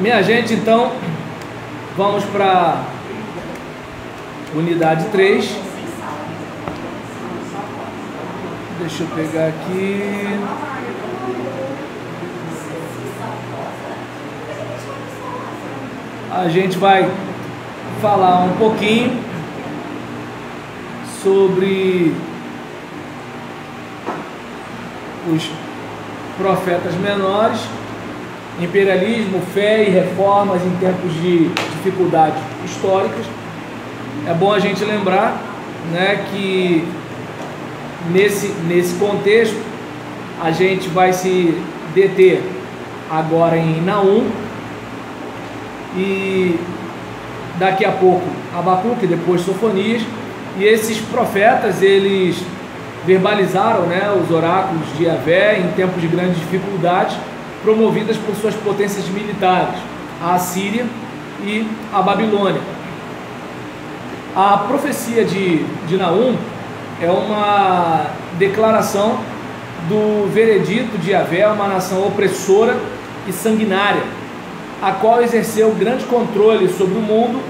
Minha gente, então, vamos para unidade 3. Deixa eu pegar aqui. A gente vai falar um pouquinho sobre os profetas menores, imperialismo, fé e reformas em tempos de dificuldades históricas. É bom a gente lembrar, né, que nesse contexto a gente vai se deter agora em Naum e daqui a pouco Abacuque, depois Sofonias. E esses profetas, eles verbalizaram, né, os oráculos de Yahvé em tempos de grandes dificuldades, promovidas por suas potências militares, a Assíria e a Babilônia. A profecia de Naum é uma declaração do veredito de Yahvé, uma nação opressora e sanguinária, a qual exerceu grande controle sobre o mundo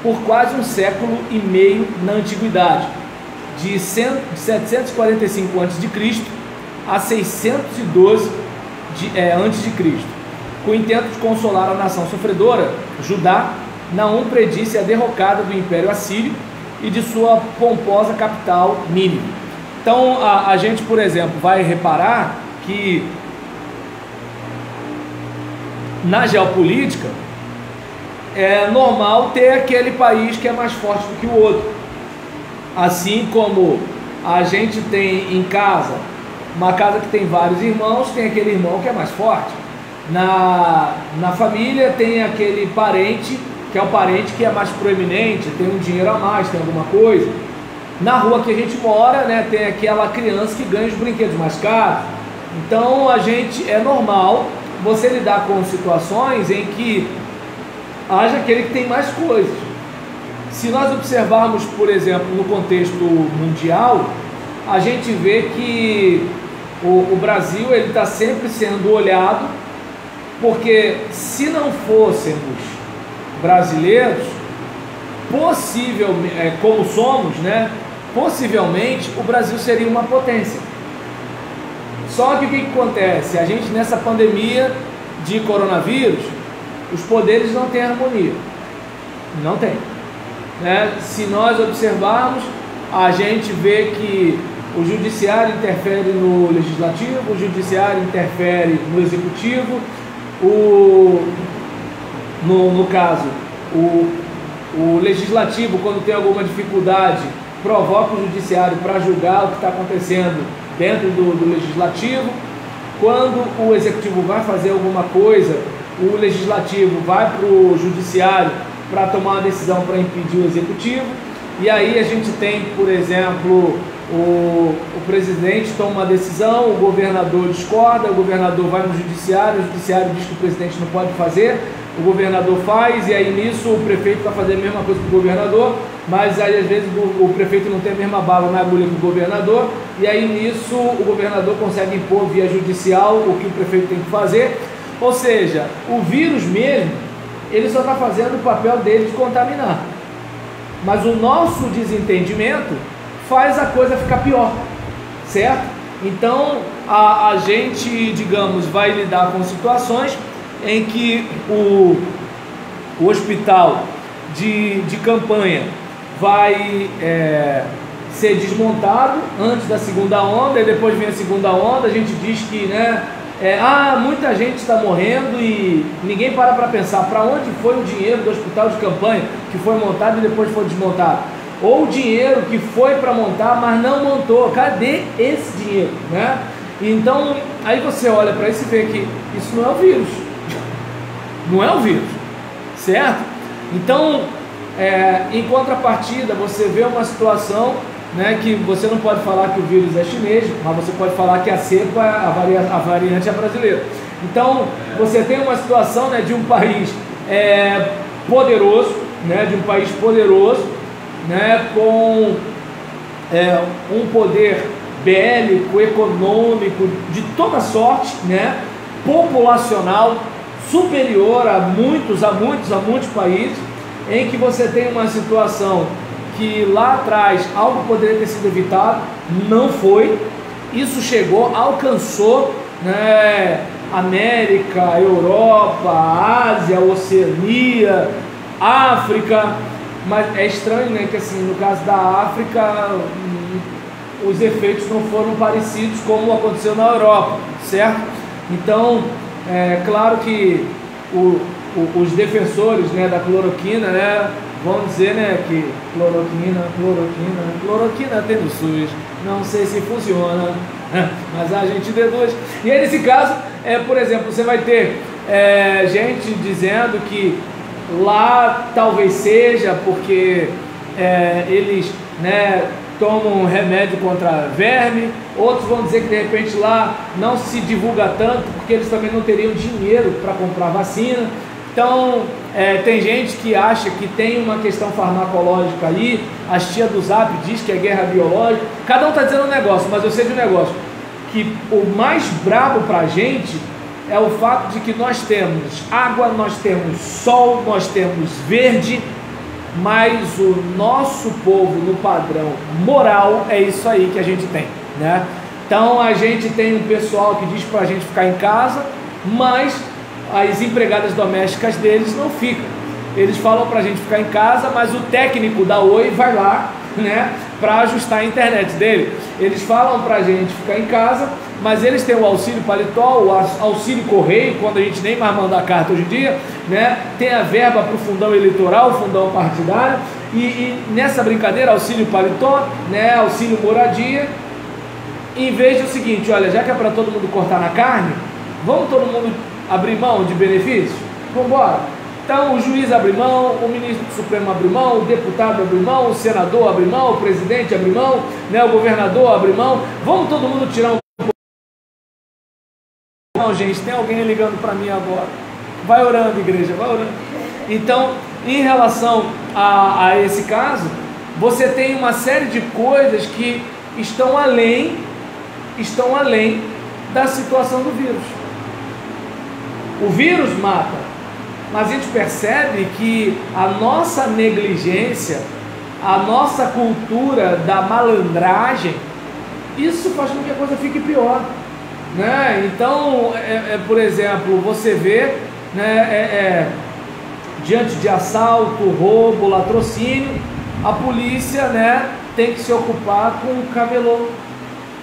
por quase um século e meio na antiguidade, de 745 a.C. a 612 a.C. Com o intento de consolar a nação sofredora, Judá, Naum predisse a derrocada do Império Assírio e de sua pomposa capital, Nínive. Então, a gente, por exemplo, vai reparar que na geopolítica é normal ter aquele país que é mais forte do que o outro. Assim como a gente tem em casa, uma casa que tem vários irmãos, tem aquele irmão que é mais forte. Na família tem aquele parente que é o parente que é mais proeminente, tem um dinheiro a mais, tem alguma coisa. Na rua que a gente mora, né, tem aquela criança que ganha os brinquedos mais caros. Então é normal você lidar com situações em que haja aquele que tem mais coisas. Se nós observarmos, por exemplo, no contexto mundial, a gente vê que o Brasil está sempre sendo olhado, porque se não fôssemos brasileiros, possivelmente, como somos, né, possivelmente o Brasil seria uma potência. Só que o que acontece? A gente nessa pandemia de coronavírus, os poderes não têm harmonia, não tem, né? Se nós observarmos, a gente vê que o judiciário interfere no legislativo, o judiciário interfere no executivo, no caso, o legislativo, quando tem alguma dificuldade, provoca o judiciário para julgar o que está acontecendo dentro do legislativo. Quando o executivo vai fazer alguma coisa, o legislativo vai para o judiciário para tomar uma decisão para impedir o executivo. E aí a gente tem, por exemplo, o presidente toma uma decisão, o governador discorda, o governador vai no judiciário, o judiciário diz que o presidente não pode fazer, o governador faz, e aí nisso o prefeito vai fazer a mesma coisa que o governador, mas aí às vezes o prefeito não tem a mesma bala na agulha que o governador, e aí nisso o governador consegue impor via judicial o que o prefeito tem que fazer. Ou seja, o vírus mesmo, ele só está fazendo o papel dele de contaminar, mas o nosso desentendimento faz a coisa ficar pior, certo? Então a gente, digamos, vai lidar com situações em que o hospital de campanha vai ser desmontado antes da segunda onda, e depois vem a segunda onda, a gente diz que, né, muita gente está morrendo e ninguém para pensar para onde foi o dinheiro do hospital de campanha que foi montado e depois foi desmontado, ou o dinheiro que foi para montar, mas não montou, cadê esse dinheiro, né? Então, aí você olha para isso e vê que isso não é o vírus, não é o vírus, certo? Então, em contrapartida, você vê uma situação, né, que você não pode falar que o vírus é chinês, mas você pode falar que a cepa, a variante é brasileira. Então, você tem uma situação, né, de um país poderoso, né, né, com um poder bélico, econômico, de toda sorte, né, populacional, superior a muitos países, em que você tem uma situação que lá atrás algo poderia ter sido evitado, não foi, isso chegou, alcançou, né, América, Europa, Ásia, Oceania, África, mas é estranho, né, que assim, no caso da África, os efeitos não foram parecidos como aconteceu na Europa, certo? Então, é claro que os defensores, né, da cloroquina, né, vão dizer, né, que cloroquina tem no SUS, não sei se funciona, mas a gente deduz. E aí, nesse caso, por exemplo, você vai ter gente dizendo que lá talvez seja porque eles, né, tomam remédio contra verme, outros vão dizer que de repente lá não se divulga tanto porque eles também não teriam dinheiro para comprar vacina. Então, tem gente que acha que tem uma questão farmacológica aí, a tia do Zap diz que é guerra biológica, cada um está dizendo um negócio, mas eu sei de um negócio, que o mais brabo para a gente é o fato de que nós temos água, nós temos sol, nós temos verde, mas o nosso povo no padrão moral é isso aí que a gente tem, né? Então a gente tem um pessoal que diz para a gente ficar em casa, mas as empregadas domésticas deles não ficam. Eles falam para a gente ficar em casa, mas o técnico da Oi vai lá, né, para ajustar a internet dele. Eles falam para a gente ficar em casa, mas eles têm o auxílio paletó, o auxílio correio, quando a gente nem mais manda carta hoje em dia, né? Tem a verba para o fundão eleitoral, o fundão partidário, e nessa brincadeira, auxílio paletó, né, auxílio moradia, em vez de o seguinte, olha, já que é para todo mundo cortar na carne, vamos todo mundo abrir mão de benefícios? Vamos embora. Então o juiz abre mão, o ministro do Supremo abre mão, o deputado abre mão, o senador abre mão, o presidente abre mão, né, o governador abre mão, vamos todo mundo tirar um... Não, gente, tem alguém ligando para mim agora. Vai orando, igreja, vai orando. Então, em relação a esse caso, você tem uma série de coisas que estão além da situação do vírus. O vírus mata, mas a gente percebe que a nossa negligência, a nossa cultura da malandragem, isso faz com que a coisa fique pior, né? Então, por exemplo, você vê, né, diante de assalto, roubo, latrocínio, a polícia, né, tem que se ocupar com o camelô.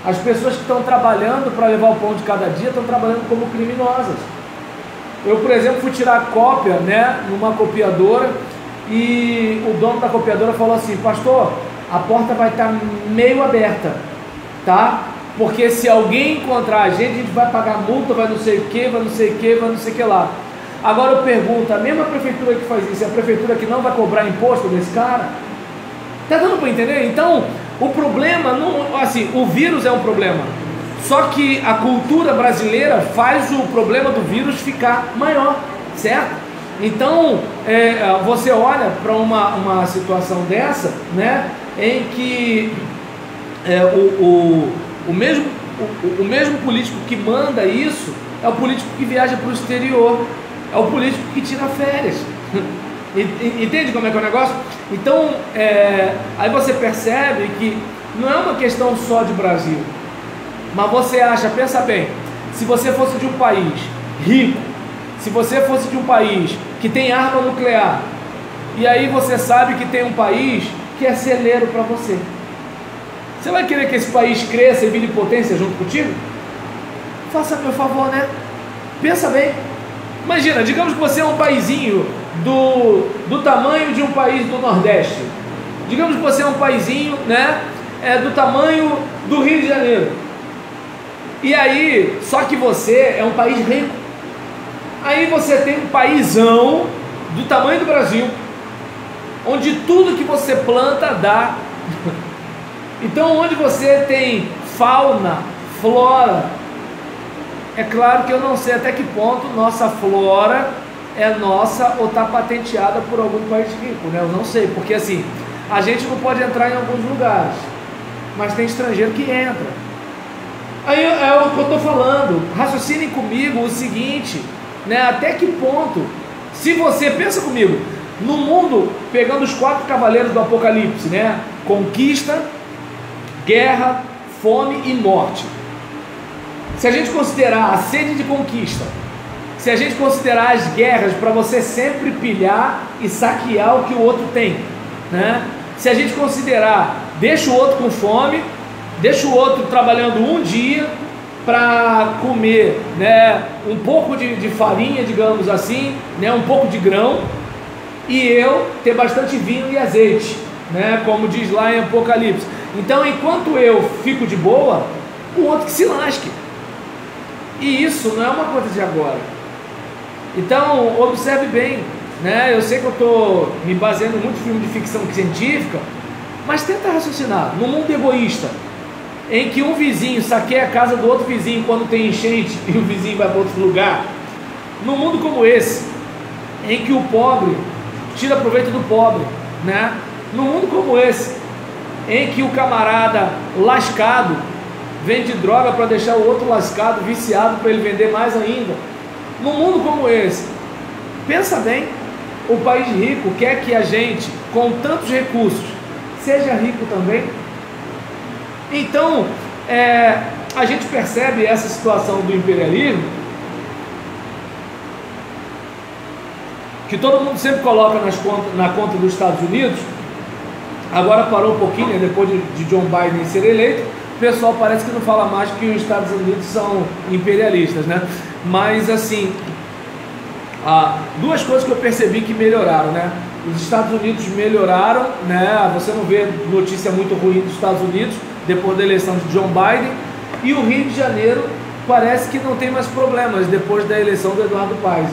As pessoas que estão trabalhando para levar o pão de cada dia estão trabalhando como criminosas. Eu, por exemplo, fui tirar cópia, né, numa copiadora, e o dono da copiadora falou assim: pastor, a porta vai estar meio aberta, tá? Porque se alguém encontrar a gente vai pagar multa, vai não sei o que, vai não sei o que, vai não sei o que lá. Agora eu pergunto, a mesma prefeitura que faz isso é a prefeitura que não vai cobrar imposto desse cara? Tá dando para entender? Então, o problema, não, assim, o vírus é um problema, só que a cultura brasileira faz o problema do vírus ficar maior, certo? Então, você olha para uma situação dessa, né, em que o mesmo político que manda isso é o político que viaja para o exterior, é o político que tira férias. Entende como é que é o negócio? Então, aí você percebe que não é uma questão só de Brasil, mas você acha, pensa bem, se você fosse de um país rico, se você fosse de um país que tem arma nuclear, e aí você sabe que tem um país que é celeiro para você, você vai querer que esse país cresça e vire potência junto contigo? Faça meu favor, né? Pensa bem. Imagina, digamos que você é um paizinho do tamanho de um país do Nordeste. Digamos que você é um paizinho, né, do tamanho do Rio de Janeiro. E aí, só que você é um país rico. Aí você tem um paizão do tamanho do Brasil, onde tudo que você planta dá. Então, onde você tem fauna, flora, é claro que eu não sei até que ponto nossa flora é nossa ou está patenteada por algum país rico, né? Eu não sei, porque assim, a gente não pode entrar em alguns lugares, mas tem estrangeiro que entra. Aí é o que eu estou falando, raciocinem comigo o seguinte: né? Até que ponto? Se você, pensa comigo, no mundo, pegando os 4 cavaleiros do Apocalipse, né? Conquista, guerra, fome e morte. Se a gente considerar a sede de conquista, se a gente considerar as guerras para você sempre pilhar e saquear o que o outro tem, né? Se a gente considerar, deixa o outro com fome, deixa o outro trabalhando um dia para comer, né, um pouco de farinha, digamos assim, né, um pouco de grão, e eu ter bastante vinho e azeite, né, como diz lá em Apocalipse. Então, enquanto eu fico de boa, o outro que se lasque. E isso não é uma coisa de agora. Então, observe bem, né? Eu sei que eu estou me baseando muito em filme de ficção científica, mas tenta raciocinar. No mundo egoísta, em que um vizinho saqueia a casa do outro vizinho quando tem enchente e o vizinho vai para outro lugar, num mundo como esse, em que o pobre tira proveito do pobre, né? Num mundo como esse, em que o camarada lascado vende droga para deixar o outro lascado, viciado, para ele vender mais ainda. Num mundo como esse, pensa bem, o país rico quer que a gente, com tantos recursos, seja rico também. Então, a gente percebe essa situação do imperialismo, que todo mundo sempre coloca na conta dos Estados Unidos. Agora parou um pouquinho, né, depois de John Biden ser eleito, o pessoal parece que não fala mais que os Estados Unidos são imperialistas, né? Mas assim, duas coisas que eu percebi que melhoraram, né? Os Estados Unidos melhoraram, né? Você não vê notícia muito ruim dos Estados Unidos depois da eleição de John Biden, e o Rio de Janeiro parece que não tem mais problemas depois da eleição do Eduardo Paes.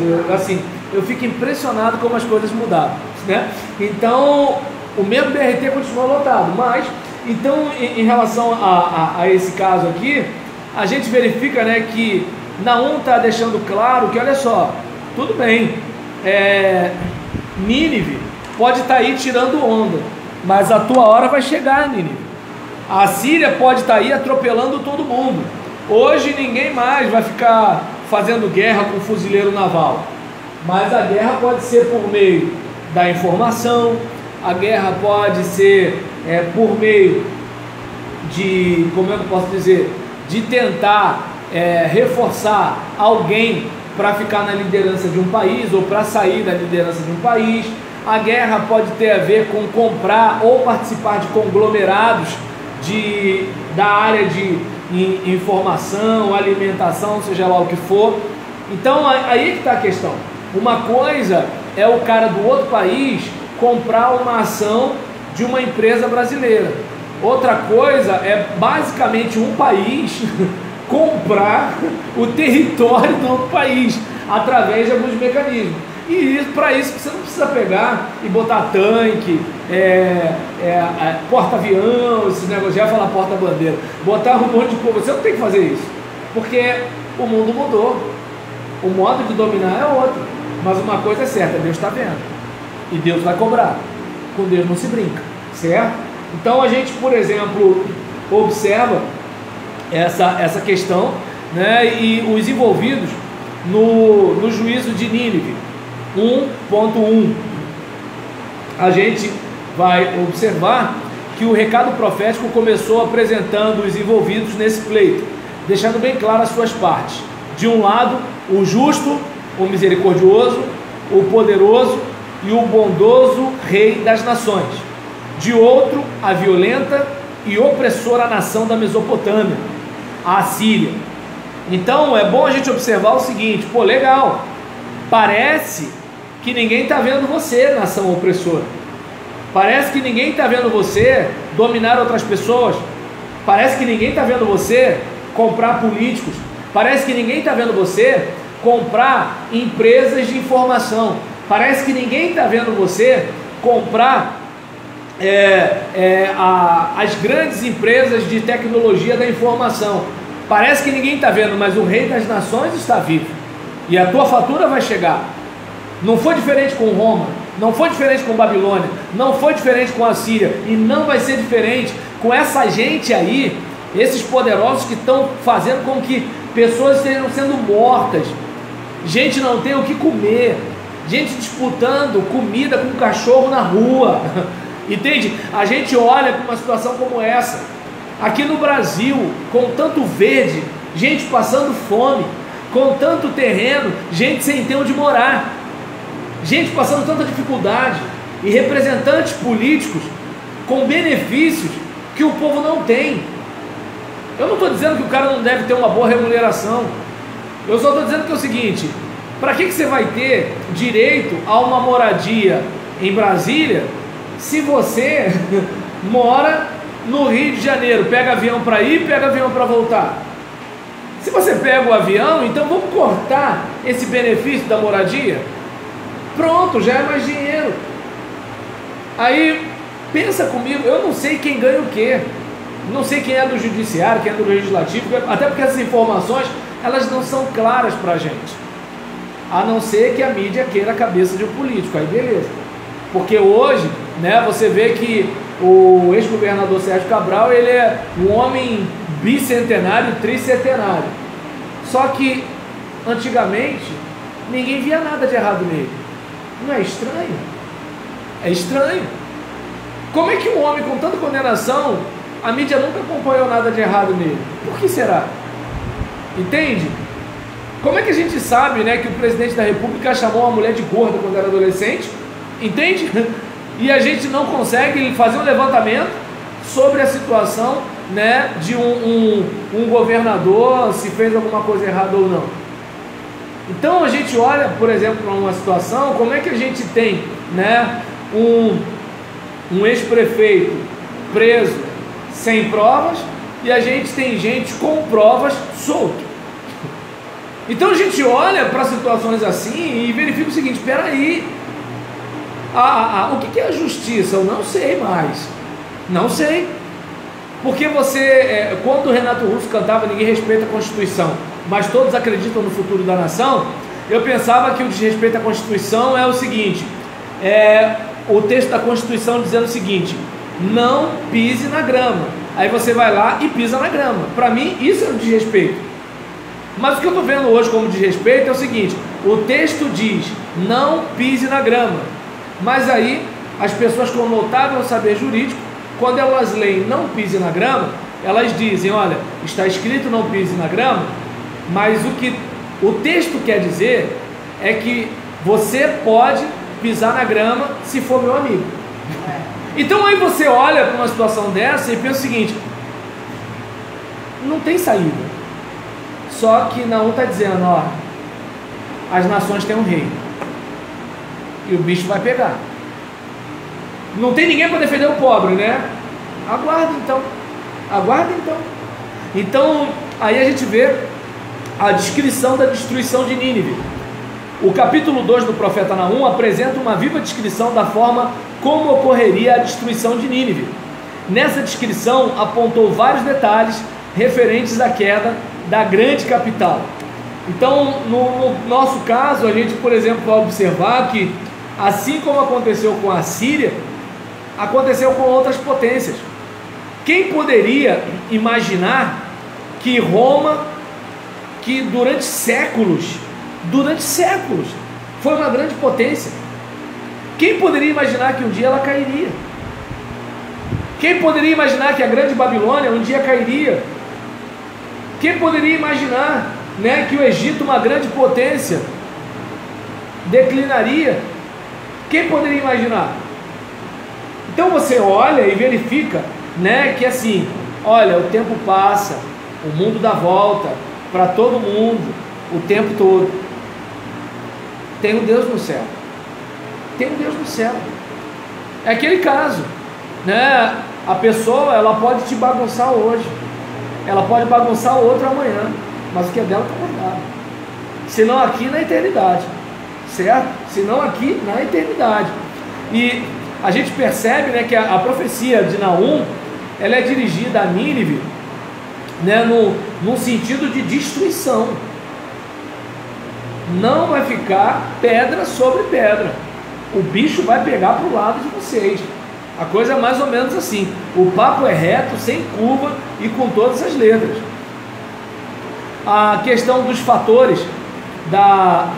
Eu fico impressionado como as coisas mudaram, né? Então, o mesmo BRT continua lotado, mas então, em relação a esse caso aqui, a gente verifica, né, que Naum está deixando claro que, olha só, tudo bem, Nínive pode estar aí tirando onda, mas a tua hora vai chegar, Nínive. A Síria pode estar aí atropelando todo mundo. Hoje ninguém mais vai ficar fazendo guerra com fuzileiro naval, mas a guerra pode ser por meio da informação, a guerra pode ser por meio de, como eu posso dizer, de tentar reforçar alguém para ficar na liderança de um país ou para sair da liderança de um país. A guerra pode ter a ver com comprar ou participar de conglomerados da área de informação, alimentação, seja lá o que for. Então aí que está a questão. Uma coisa é o cara do outro país comprar uma ação de uma empresa brasileira. Outra coisa é basicamente um país comprar o território do outro país através de alguns mecanismos. E para isso você não precisa pegar e botar tanque, porta-avião, esses negócios, já ia falar porta-bandeira, botar um monte de coisa. Você não tem que fazer isso, porque o mundo mudou, o modo de dominar é outro. Mas uma coisa é certa, Deus está vendo, e Deus vai cobrar. Com Deus não se brinca, certo? Então a gente, por exemplo, observa essa questão, né, e os envolvidos no juízo de Nínive 1.1, a gente vai observar que o recado profético começou apresentando os envolvidos nesse pleito, deixando bem claro as suas partes. De um lado, o justo, o misericordioso, o poderoso e o bondoso rei das nações. De outro, a violenta e opressora nação da Mesopotâmia, a Assíria. Então é bom a gente observar o seguinte: pô, legal, parece que ninguém está vendo você, nação opressora. Parece que ninguém está vendo você dominar outras pessoas. Parece que ninguém está vendo você comprar políticos. Parece que ninguém está vendo você comprar empresas de informação. Parece que ninguém está vendo você comprar as grandes empresas de tecnologia da informação. Parece que ninguém está vendo, mas o rei das nações está vivo. E a tua fatura vai chegar. Não foi diferente com Roma, não foi diferente com Babilônia, não foi diferente com a Síria, e não vai ser diferente com essa gente aí, esses poderosos que estão fazendo com que pessoas estejam sendo mortas gente não tem o que comer, gente disputando comida com cachorro na rua, entende? A gente olha para uma situação como essa, aqui no Brasil, com tanto verde, gente passando fome, com tanto terreno, gente sem ter onde morar, gente passando tanta dificuldade, e representantes políticos com benefícios que o povo não tem. Eu não estou dizendo que o cara não deve ter uma boa remuneração, eu só estou dizendo que é o seguinte: para que você vai ter direito a uma moradia em Brasília se você mora no Rio de Janeiro, pega avião para ir, pega avião para voltar? Se você pega o avião, então vamos cortar esse benefício da moradia? Pronto, já é mais dinheiro. Aí, pensa comigo, eu não sei quem ganha o quê, não sei quem é do judiciário, quem é do legislativo, até porque essas informações, elas não são claras para a gente, a não ser que a mídia queira a cabeça de um político, aí beleza. Porque hoje, né, você vê que o ex-governador Sérgio Cabral, ele é um homem bicentenário, tricentenário, só que antigamente ninguém via nada de errado nele. Não é estranho? É estranho. Como é que um homem com tanta condenação, a mídia nunca acompanhou nada de errado nele? Por que será? Entende? Como é que a gente sabe, né, que o presidente da República chamou uma mulher de gorda quando era adolescente? Entende? E a gente não consegue fazer um levantamento sobre a situação, né, de um governador, se fez alguma coisa errada ou não. Então a gente olha, por exemplo, para uma situação, como é que a gente tem, né, um ex-prefeito preso sem provas e a gente tem gente com provas solto. Então a gente olha para situações assim e verifica o seguinte: espera aí, o que é a justiça? Eu não sei mais, não sei. Porque você, quando o Renato Russo cantava "Ninguém respeita a Constituição, mas todos acreditam no futuro da nação", eu pensava que o desrespeito à Constituição é o seguinte, o texto da Constituição dizendo o seguinte: não pise na grama. Aí você vai lá e pisa na grama. Para mim isso é um desrespeito. Mas o que eu estou vendo hoje como desrespeito é o seguinte: o texto diz não pise na grama, mas aí as pessoas com notável saber jurídico, quando elas leem não pise na grama, elas dizem: olha, está escrito não pise na grama, mas o que o texto quer dizer é que você pode pisar na grama se for meu amigo. Então aí você olha para uma situação dessa e pensa o seguinte: não tem saída. Só que Naum está dizendo: ó, as nações têm um rei e o bicho vai pegar. Não tem ninguém para defender o pobre, né? Aguarde então. Aguarde então. Então aí a gente vê a descrição da destruição de Nínive. O capítulo 2 do profeta Naum apresenta uma viva descrição da forma como ocorreria a destruição de Nínive. Nessa descrição apontou vários detalhes referentes à queda da grande capital. Então, no nosso caso, a gente, por exemplo, vai observar que, assim como aconteceu com a Síria, aconteceu com outras potências. Quem poderia imaginar que Roma, que durante séculos, foi uma grande potência, quem poderia imaginar que um dia ela cairia? Quem poderia imaginar que a grande Babilônia um dia cairia? Quem poderia imaginar, né, que o Egito, uma grande potência, declinaria? Quem poderia imaginar? Então você olha e verifica, né, que assim, olha, o tempo passa, o mundo dá volta para todo mundo, o tempo todo. Tem um Deus no céu. Tem um Deus no céu. É aquele caso, né? A pessoa, ela pode te bagunçar hoje, ela pode bagunçar o outro amanhã, mas o que é dela está guardado. Se não aqui, na eternidade, certo? Se não aqui, na eternidade. E a gente percebe, né, que a profecia de Naum, ela é dirigida a Nínive, né, no sentido de destruição. Não vai ficar pedra sobre pedra. O bicho vai pegar para o lado de vocês. A coisa é mais ou menos assim. O papo é reto, sem curva e com todas as letras. A questão dos fatores da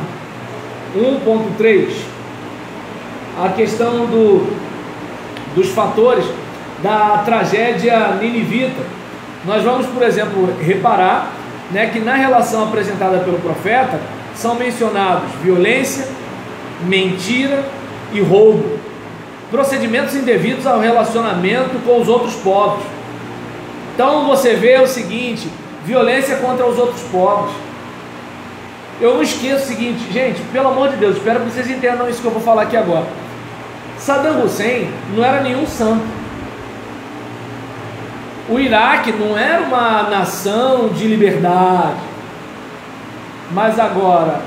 1.3, a questão dos fatores da tragédia ninivita, nós vamos, por exemplo, reparar, né, que na relação apresentada pelo profeta são mencionados violência, mentira e roubo, procedimentos indevidos ao relacionamento com os outros povos. Então você vê o seguinte: violência contra os outros povos. Eu não esqueço o seguinte, gente, pelo amor de Deus, espero que vocês entendam isso que eu vou falar aqui agora. Saddam Hussein não era nenhum santo. O Iraque não era uma nação de liberdade. Mas agora,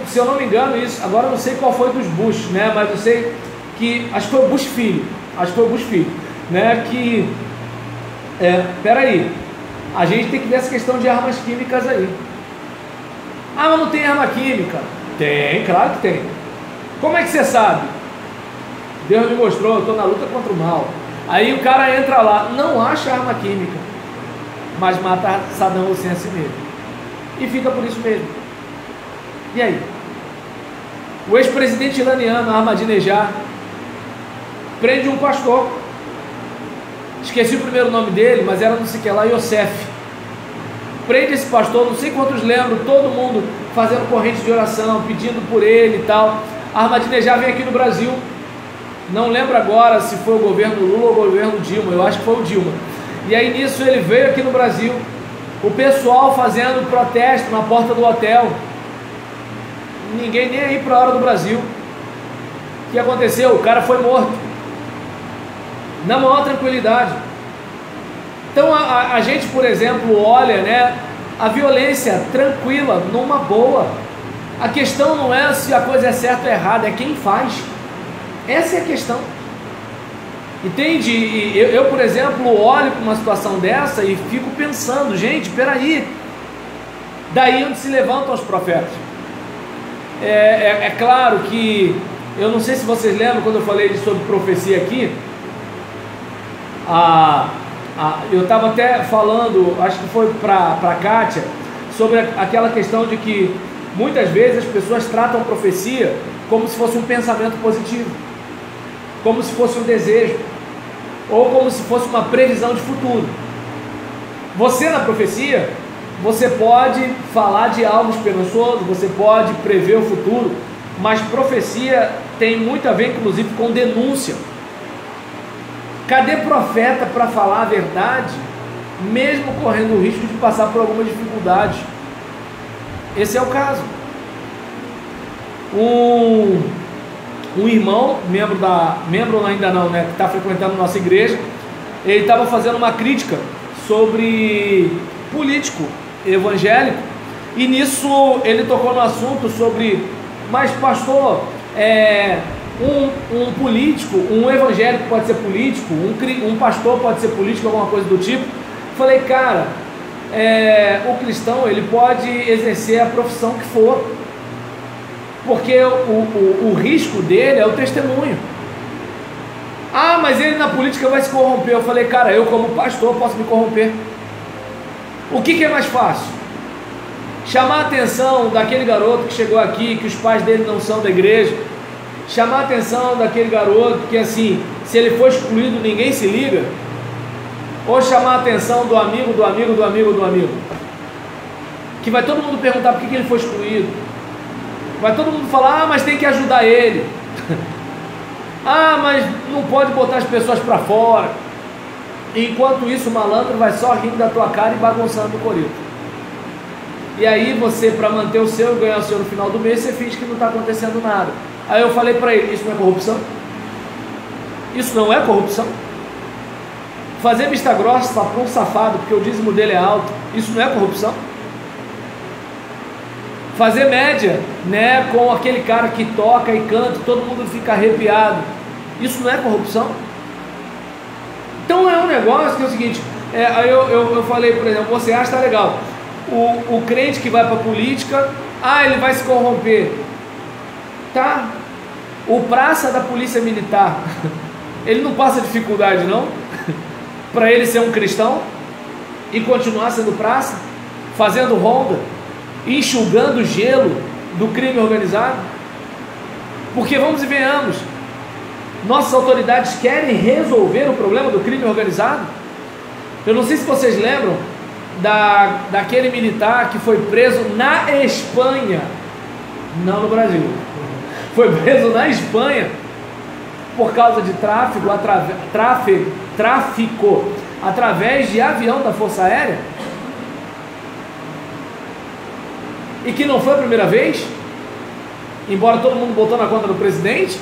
se eu não me engano, isso, agora eu não sei qual foi dos Bush, né? Mas eu sei que, acho que foi o Bush filho, né? Que, peraí, a gente tem que ver essa questão de armas químicas aí. Ah, mas não tem arma química? Tem, claro que tem. Como é que você sabe? Deus me mostrou, eu estou na luta contra o mal. Aí o cara entra lá, não acha arma química, mas mata Saddam Hussein a si mesmo. E fica por isso mesmo. E aí? O ex-presidente iraniano, Ahmadinejad, prende um pastor. Esqueci o primeiro nome dele, mas era não sei o que lá, Yosef. Prende esse pastor, não sei quantos lembram, todo mundo fazendo corrente de oração, pedindo por ele e tal. Ahmadinejad vem aqui no Brasil. Não lembro agora se foi o governo Lula ou o governo Dilma, eu acho que foi o Dilma. E aí nisso ele veio aqui no Brasil, o pessoal fazendo protesto na porta do hotel, ninguém nem aí para a hora do Brasil. O que aconteceu? O cara foi morto, na maior tranquilidade. Então a gente, por exemplo, olha, né, a violência tranquila, numa boa. A questão não é se a coisa é certa ou errada, é quem faz. Essa é a questão. Entende? Eu, por exemplo, olho para uma situação dessa e fico pensando, gente, peraí, daí onde se levantam os profetas. É claro que, eu não sei se vocês lembram, quando eu falei sobre profecia aqui, eu estava até falando, acho que foi para a Kátia, sobre aquela questão de que muitas vezes as pessoas tratam a profecia como se fosse um pensamento positivo, como se fosse um desejo, ou como se fosse uma previsão de futuro. Você, na profecia, você pode falar de algo esperançoso, você pode prever o futuro, mas profecia tem muito a ver, inclusive, com denúncia. Cadê profeta para falar a verdade, mesmo correndo o risco de passar por alguma dificuldade? Esse é o caso. Um irmão, membro ainda não, né, que está frequentando nossa igreja, ele estava fazendo uma crítica sobre político evangélico, e nisso ele tocou no assunto sobre, mas pastor, um político, um evangélico pode ser político, um pastor pode ser político, alguma coisa do tipo. Falei, cara, o cristão, ele pode exercer a profissão que for, porque o risco dele é o testemunho. Ah, mas ele na política vai se corromper. Eu falei, cara, eu como pastor posso me corromper. O que é mais fácil? Chamar a atenção daquele garoto que chegou aqui, que os pais dele não são da igreja, chamar a atenção daquele garoto que, assim, se ele for excluído ninguém se liga, ou chamar a atenção do amigo, que vai todo mundo perguntar por que ele foi excluído, vai todo mundo falar, mas tem que ajudar ele, mas não pode botar as pessoas para fora. Enquanto isso, o malandro vai só rindo da tua cara e bagunçando o corito. E aí você, para manter o seu e ganhar o seu no final do mês, você finge que não está acontecendo nada. Aí eu falei para ele, isso não é corrupção? Isso não é corrupção? Fazer vista grossa para um safado, porque o dízimo dele é alto, isso não é corrupção? Fazer média, né, com aquele cara que toca e canta, todo mundo fica arrepiado, isso não é corrupção? Então é um negócio que é o seguinte, aí eu falei, por exemplo, você acha que tá legal, o crente que vai para a política, ele vai se corromper, tá? O praça da polícia militar, ele não passa dificuldade não? Para ele ser um cristão e continuar sendo praça, fazendo ronda, enxugando o gelo do crime organizado? Porque vamos e venhamos, nossas autoridades querem resolver o problema do crime organizado? Eu não sei se vocês lembram daquele militar que foi preso na Espanha, não no Brasil, foi preso na Espanha por causa de tráfico através de avião da Força Aérea, e que não foi a primeira vez, embora todo mundo botou na conta do presidente.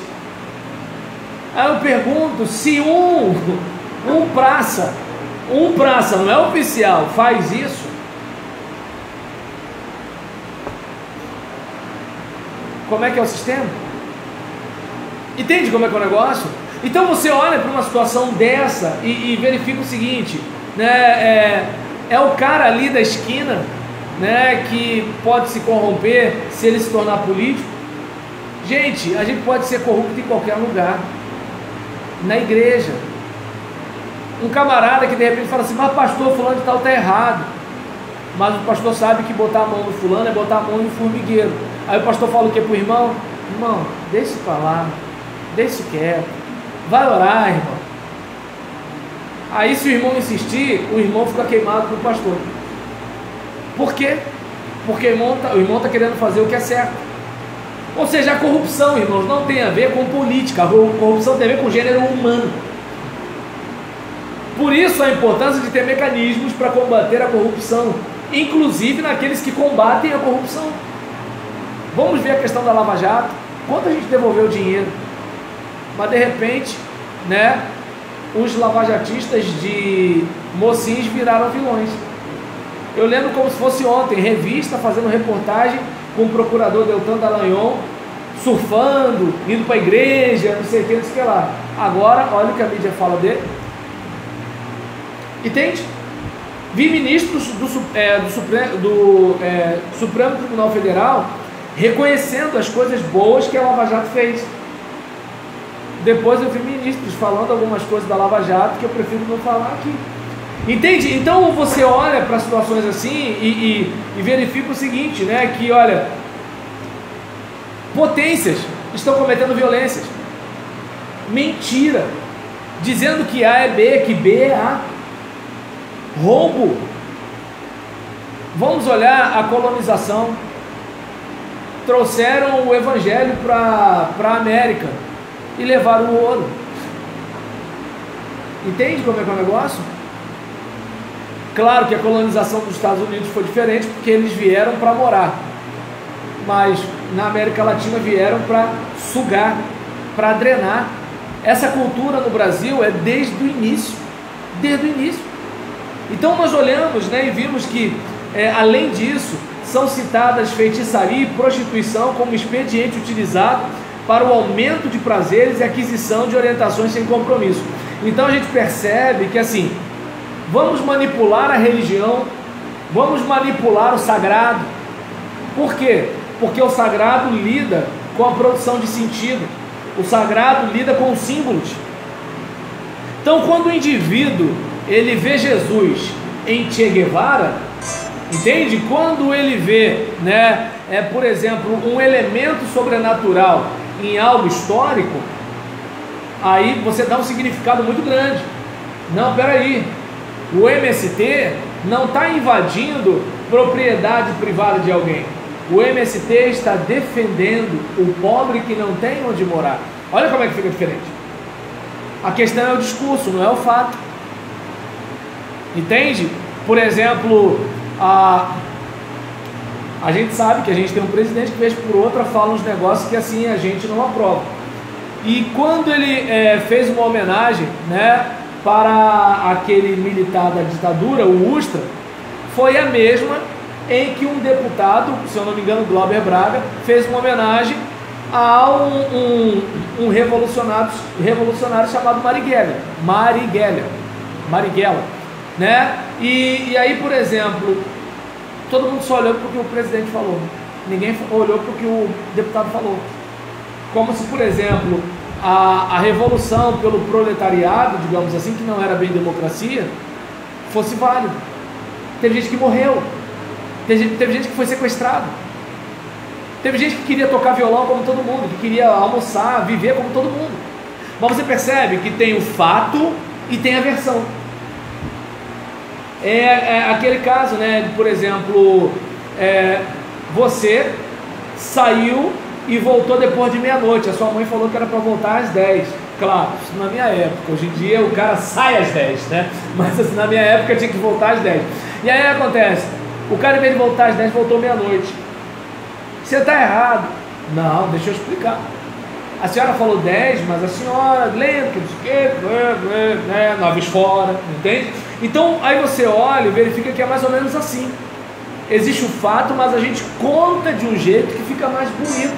Aí eu pergunto, se um praça, não é oficial, faz isso, como é que é o sistema? Entende como é que é o negócio? Então você olha para uma situação dessa e verifica o seguinte, né? É o cara ali da esquina, né, que pode se corromper se ele se tornar político. Gente, a gente pode ser corrupto em qualquer lugar, na igreja. Um camarada que de repente fala assim, mas pastor, fulano de tal está errado, mas o pastor sabe que botar a mão no fulano é botar a mão no formigueiro. Aí o pastor fala o que para o irmão? Irmão, deixa isso para lá, deixa isso quieto, vai orar, irmão. Aí se o irmão insistir, o irmão fica queimado com o pastor. Por quê? Porque o irmão está querendo fazer o que é certo. Ou seja, a corrupção, irmãos, não tem a ver com política, a corrupção tem a ver com gênero humano. Por isso a importância de ter mecanismos para combater a corrupção, inclusive naqueles que combatem a corrupção. Vamos ver a questão da Lava Jato, quanto a gente devolveu o dinheiro, mas de repente, né, os lavajatistas de Mocinhos viraram vilões. Eu lembro como se fosse ontem, revista fazendo reportagem com o procurador Deltan Dallagnol, surfando, indo para a igreja, não sei o que, não sei o que lá. Agora, olha o que a mídia fala dele. Entende? Vi ministros do Supremo Tribunal Federal reconhecendo as coisas boas que a Lava Jato fez. Depois eu vi ministros falando algumas coisas da Lava Jato que eu prefiro não falar aqui. Entende? Então você olha para situações assim e verifica o seguinte, né? Que olha, potências estão cometendo violências. Mentira. Dizendo que A é B, que B é A. Roubo. Vamos olhar a colonização. Trouxeram o evangelho para a América e levaram o ouro. Entende como é que é o negócio? Claro que a colonização dos Estados Unidos foi diferente, porque eles vieram para morar, mas na América Latina vieram para sugar, para drenar. Essa cultura no Brasil é desde o início, Então nós olhamos, né, e vimos que, além disso, são citadas feitiçaria e prostituição como expediente utilizado para o aumento de prazeres e aquisição de orientações sem compromisso. Então a gente percebe que assim, vamos manipular a religião, vamos manipular o sagrado. Por quê? Porque o sagrado lida com a produção de sentido, o sagrado lida com os símbolos. Então quando o indivíduo ele vê Jesus em Che Guevara, entende? Quando ele vê, né, por exemplo, um elemento sobrenatural em algo histórico, aí você dá um significado muito grande. Não, peraí, o MST não está invadindo propriedade privada de alguém. O MST está defendendo o pobre que não tem onde morar. Olha como é que fica diferente. A questão é o discurso, não é o fato. Entende? Por exemplo, a gente sabe que a gente tem um presidente que vez por outra fala uns negócios que assim a gente não aprova. E quando ele fez uma homenagem, né, para aquele militar da ditadura, o Ustra, foi a mesma em que um deputado, se eu não me engano, Glauber Braga, fez uma homenagem a um revolucionário chamado Marighella, né? E aí, por exemplo, todo mundo só olhou para o que o presidente falou, ninguém olhou para o que o deputado falou. Como se, por exemplo, a revolução pelo proletariado, digamos assim, que não era bem democracia, fosse válido. Teve gente que morreu, Teve gente que foi sequestrado. Teve gente que queria tocar violão como todo mundo, que queria almoçar, viver como todo mundo. Mas você percebe que tem o fato e tem a versão. É aquele caso, né? Por exemplo, você saiu e voltou depois de meia-noite. A sua mãe falou que era para voltar às 10. Claro, isso na minha época. Hoje em dia o cara sai às 10, né? Mas assim, na minha época tinha que voltar às 10. E aí acontece, o cara em vez de voltar às 10 voltou meia-noite. Você está errado. Não, deixa eu explicar. A senhora falou 10, mas a senhora lembra que não sei o quê, 9 fora, entende? Então aí você olha e verifica que é mais ou menos assim. Existe o fato, mas a gente conta de um jeito que fica mais bonito.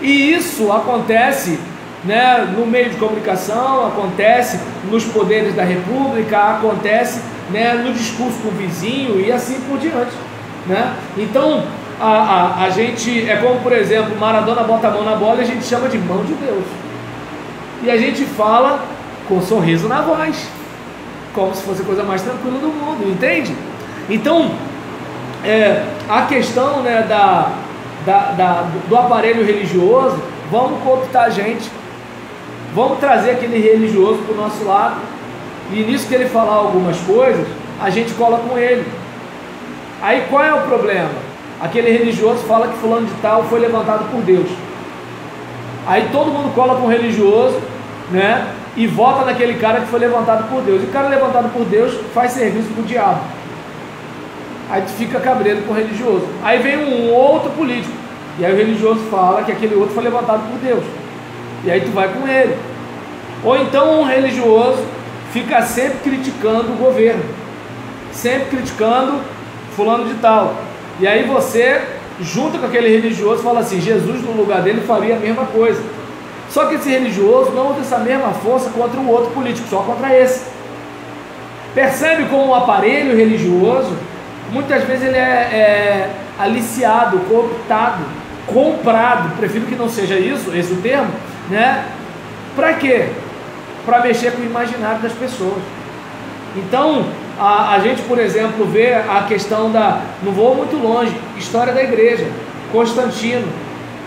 E isso acontece, né, no meio de comunicação, acontece nos poderes da república, acontece, né, no discurso com o vizinho e assim por diante, né? Então a gente é como, por exemplo, Maradona bota a mão na bola e a gente chama de mão de Deus. E a gente fala com um sorriso na voz, como se fosse a coisa mais tranquila do mundo, entende? Então a questão, né, do aparelho religioso, vamos cooptar a gente, vamos trazer aquele religioso para o nosso lado, e nisso que ele falar algumas coisas, a gente cola com ele. Aí qual é o problema? Aquele religioso fala que fulano de tal foi levantado por Deus. Aí todo mundo cola com o religioso, né, e vota naquele cara que foi levantado por Deus. E o cara levantado por Deus faz serviço para o diabo. Aí tu fica cabreiro com o religioso. Aí vem um outro político, e aí o religioso fala que aquele outro foi levantado por Deus. E aí tu vai com ele. Ou então um religioso fica sempre criticando o governo, sempre criticando fulano de tal. E aí você junta com aquele religioso e fala assim, Jesus no lugar dele faria a mesma coisa. Só que esse religioso não usa essa mesma força contra o outro político, só contra esse. Percebe como o aparelho religioso, muitas vezes ele é aliciado, cooptado, comprado, prefiro que não seja isso, esse é o termo, né? Para quê? Para mexer com o imaginário das pessoas. Então, a gente, por exemplo, vê a questão não vou muito longe, história da igreja, Constantino.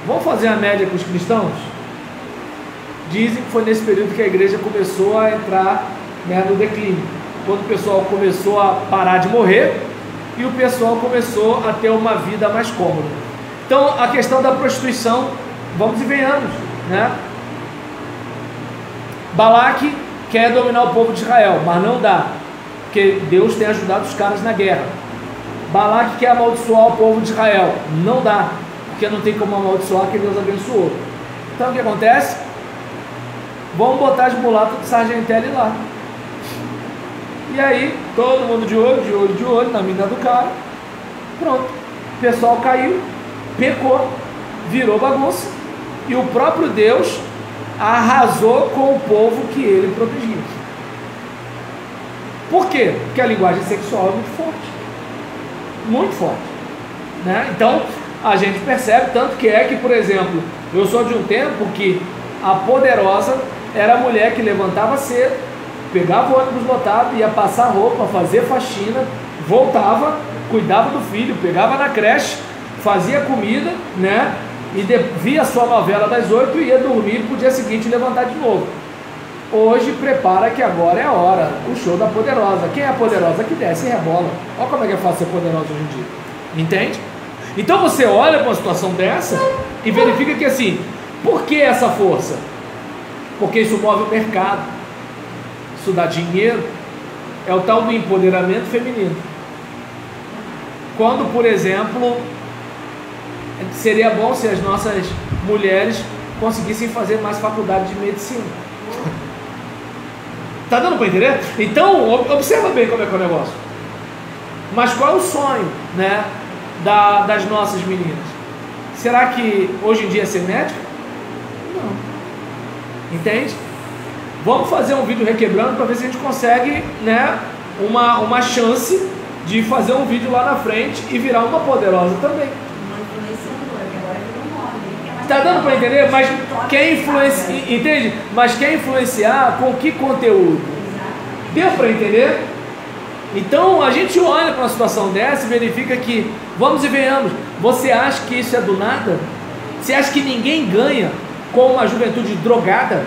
Vamos fazer a média com os cristãos? Dizem que foi nesse período que a igreja começou a entrar, né, no declínio, quando o pessoal começou a parar de morrer e o pessoal começou a ter uma vida mais cômoda. Então, a questão da prostituição, vamos e venhamos, né? Balaque quer dominar o povo de Israel, mas não dá, porque Deus tem ajudado os caras na guerra. Balaque quer amaldiçoar o povo de Israel, não dá, porque não tem como amaldiçoar que Deus abençoou. Então o que acontece? Vamos botar as mulatas de Sargentelli lá. E aí, todo mundo de olho na mina do cara. Pronto, o pessoal caiu, pecou, virou bagunça, e o próprio Deus arrasou com o povo que ele protegia. Por quê? Porque a linguagem sexual é muito forte, né? Então a gente percebe, tanto que por exemplo, eu sou de um tempo que a poderosa era a mulher que levantava cedo, pegava o ônibus lotado, ia passar roupa, fazer faxina, voltava, cuidava do filho, pegava na creche, fazia comida, né? E via sua novela das 8 e ia dormir para o dia seguinte levantar de novo. Hoje prepara que agora é a hora, o show da poderosa. Quem é a poderosa? Que desce e rebola. Olha como é que é fácil ser poderosa hoje em dia. Entende? Então você olha para uma situação dessa e verifica que assim, por que essa força? Porque isso move o mercado, isso dá dinheiro, é o tal do empoderamento feminino. Quando, por exemplo, seria bom se as nossas mulheres conseguissem fazer mais faculdade de medicina. Tá dando para entender? Então, observa bem como é que é o negócio. Mas qual é o sonho, né, das nossas meninas? Será que hoje em dia é ser médica? Não. Entende? Vamos fazer um vídeo requebrando para ver se a gente consegue, né, uma chance de fazer um vídeo lá na frente e virar uma poderosa também. Tá dando para entender? Mas quer influenciar, entende? Mas quer influenciar com que conteúdo? Deu para entender? Então a gente olha para uma situação dessa e verifica que, vamos e venhamos, você acha que isso é do nada? Você acha que ninguém ganha com uma juventude drogada,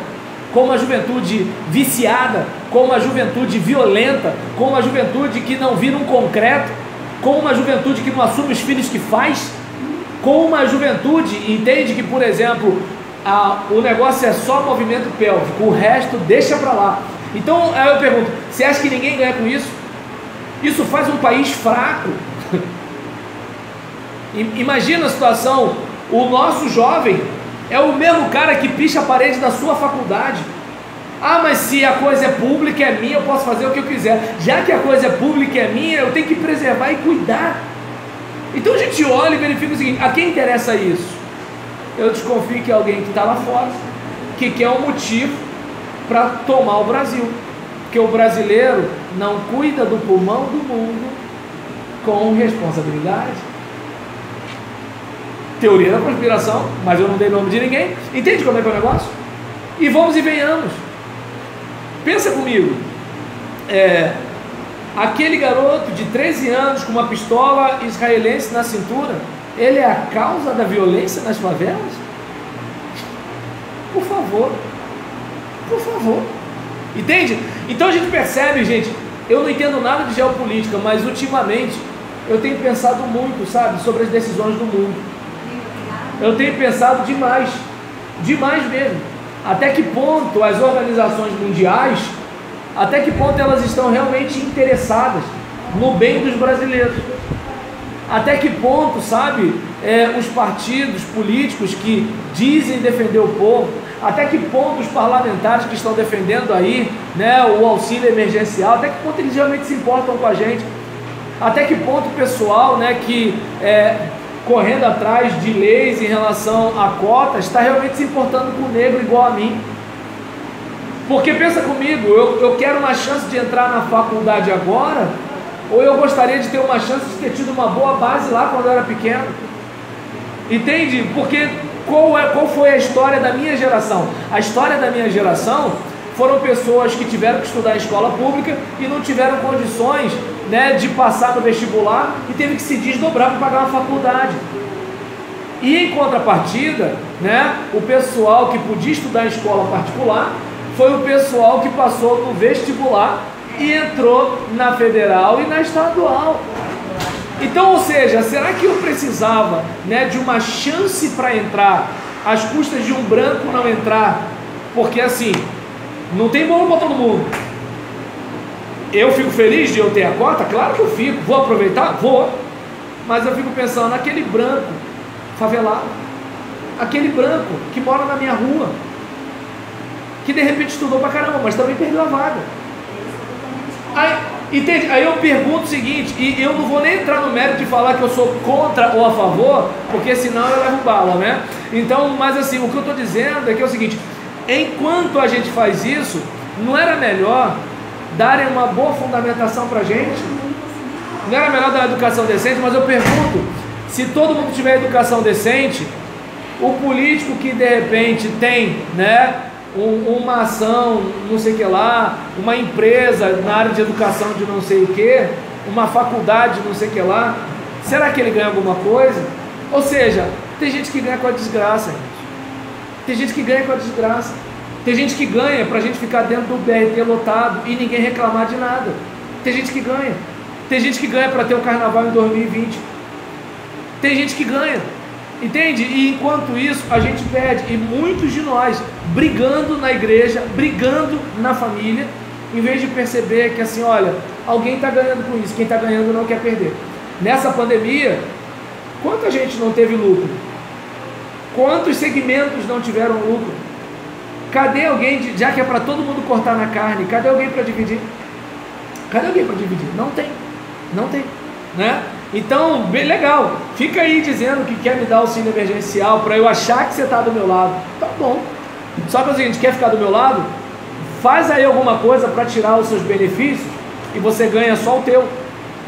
com uma juventude viciada, com uma juventude violenta, com uma juventude que não vira um concreto, com uma juventude que não assume os filhos que faz, com uma juventude, entende que, por exemplo, o negócio é só movimento pélvico, o resto deixa para lá. Então aí eu pergunto, você acha que ninguém ganha com isso? Isso faz um país fraco. Imagina a situação, o nosso jovem é o mesmo cara que picha a parede da sua faculdade. Ah, mas se a coisa é pública, é minha, eu posso fazer o que eu quiser. Já que a coisa é pública, é minha, eu tenho que preservar e cuidar. Então a gente olha e verifica o seguinte, a quem interessa isso? Eu desconfio que é alguém que está lá fora, que quer um motivo para tomar o Brasil. Porque o brasileiro não cuida do pulmão do mundo com responsabilidade. Teoria da conspiração, mas eu não dei nome de ninguém. Entende como é que é o negócio? E vamos e venhamos. Pensa comigo. Aquele garoto de 13 anos com uma pistola israelense na cintura, ele é a causa da violência nas favelas? Por favor. Por favor. Entende? Então a gente percebe, gente, eu não entendo nada de geopolítica, mas ultimamente eu tenho pensado muito, sabe, sobre as decisões do mundo. Eu tenho pensado demais, demais mesmo. Até que ponto as organizações mundiais, até que ponto elas estão realmente interessadas no bem dos brasileiros? Até que ponto, sabe, os partidos políticos que dizem defender o povo, até que ponto os parlamentares que estão defendendo aí, né, o auxílio emergencial, até que ponto eles realmente se importam com a gente? Até que ponto o pessoal, né, que correndo atrás de leis em relação a cotas, está realmente se importando com o negro igual a mim? Porque pensa comigo, eu quero uma chance de entrar na faculdade agora, ou eu gostaria de ter uma chance de ter tido uma boa base lá quando eu era pequeno? Entende? Porque qual foi a história da minha geração? A história da minha geração foram pessoas que tiveram que estudar em escola pública e não tiveram condições, né, de passar no vestibular e teve que se desdobrar para pagar uma faculdade. E em contrapartida, né, o pessoal que podia estudar em escola particular foi o pessoal que passou no vestibular e entrou na federal e na estadual. Então, ou seja, será que eu precisava, né, de uma chance para entrar às custas de um branco não entrar? Porque assim, não tem bolo para todo mundo. Eu fico feliz de eu ter a cota? Claro que eu fico. Vou aproveitar? Vou. Mas eu fico pensando naquele branco favelado, aquele branco que mora na minha rua, que de repente estudou pra caramba, mas também perdeu a vaga. Aí, entende? Aí eu pergunto o seguinte, e eu não vou nem entrar no mérito de falar que eu sou contra ou a favor, porque senão eu levo bala, né? Então, mas assim, o que eu estou dizendo é que é o seguinte, enquanto a gente faz isso, não era melhor darem uma boa fundamentação pra gente? Não era melhor dar uma educação decente? Mas eu pergunto, se todo mundo tiver educação decente, o político que de repente tem, né, uma ação, não sei o que lá, uma empresa na área de educação de não sei o que, uma faculdade de não sei o que lá, será que ele ganha alguma coisa? Ou seja, tem gente que ganha com a desgraça, gente. Tem gente que ganha com a desgraça. Tem gente que ganha para a gente ficar dentro do BRT lotado e ninguém reclamar de nada. Tem gente que ganha. Tem gente que ganha para ter o carnaval em 2020. Tem gente que ganha. Entende? E enquanto isso, a gente perde. E muitos de nós brigando na igreja, brigando na família, em vez de perceber que assim, olha, alguém está ganhando com isso, quem está ganhando não quer perder. Nessa pandemia, quanta gente não teve lucro? Quantos segmentos não tiveram lucro? Cadê alguém, já que é para todo mundo cortar na carne, cadê alguém para dividir? Cadê alguém para dividir? Não tem, não tem, né? Então, bem legal, fica aí dizendo que quer me dar auxílio emergencial para eu achar que você está do meu lado. Tá bom, só que a gente quer ficar do meu lado, faz aí alguma coisa para tirar os seus benefícios e você ganha só o teu.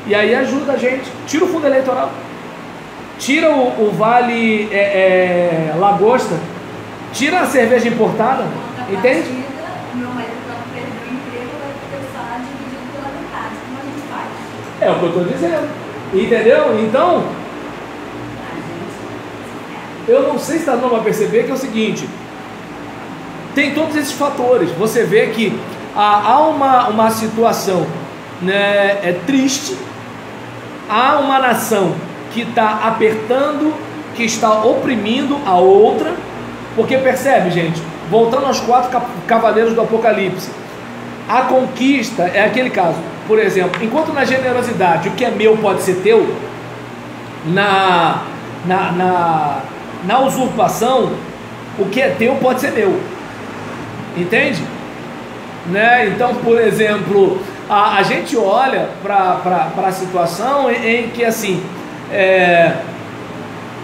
E aí ajuda a gente, tira o fundo eleitoral, tira o Vale Lagosta, tira a cerveja importada, entende? Meu marido perdeu o emprego, vai pensar dividido pela metade. Como a gente faz? É o que eu estou dizendo. Entendeu? Então, eu não sei se está dando para perceber que é o seguinte: tem todos esses fatores. Você vê que há uma situação, né, triste, há uma nação que está apertando, que está oprimindo a outra, porque percebe, gente, voltando aos 4 cavaleiros do Apocalipse, a conquista é aquele caso, por exemplo, enquanto na generosidade o que é meu pode ser teu, na usurpação o que é teu pode ser meu, entende? Né? Então, por exemplo, a gente olha para a situação em que, assim,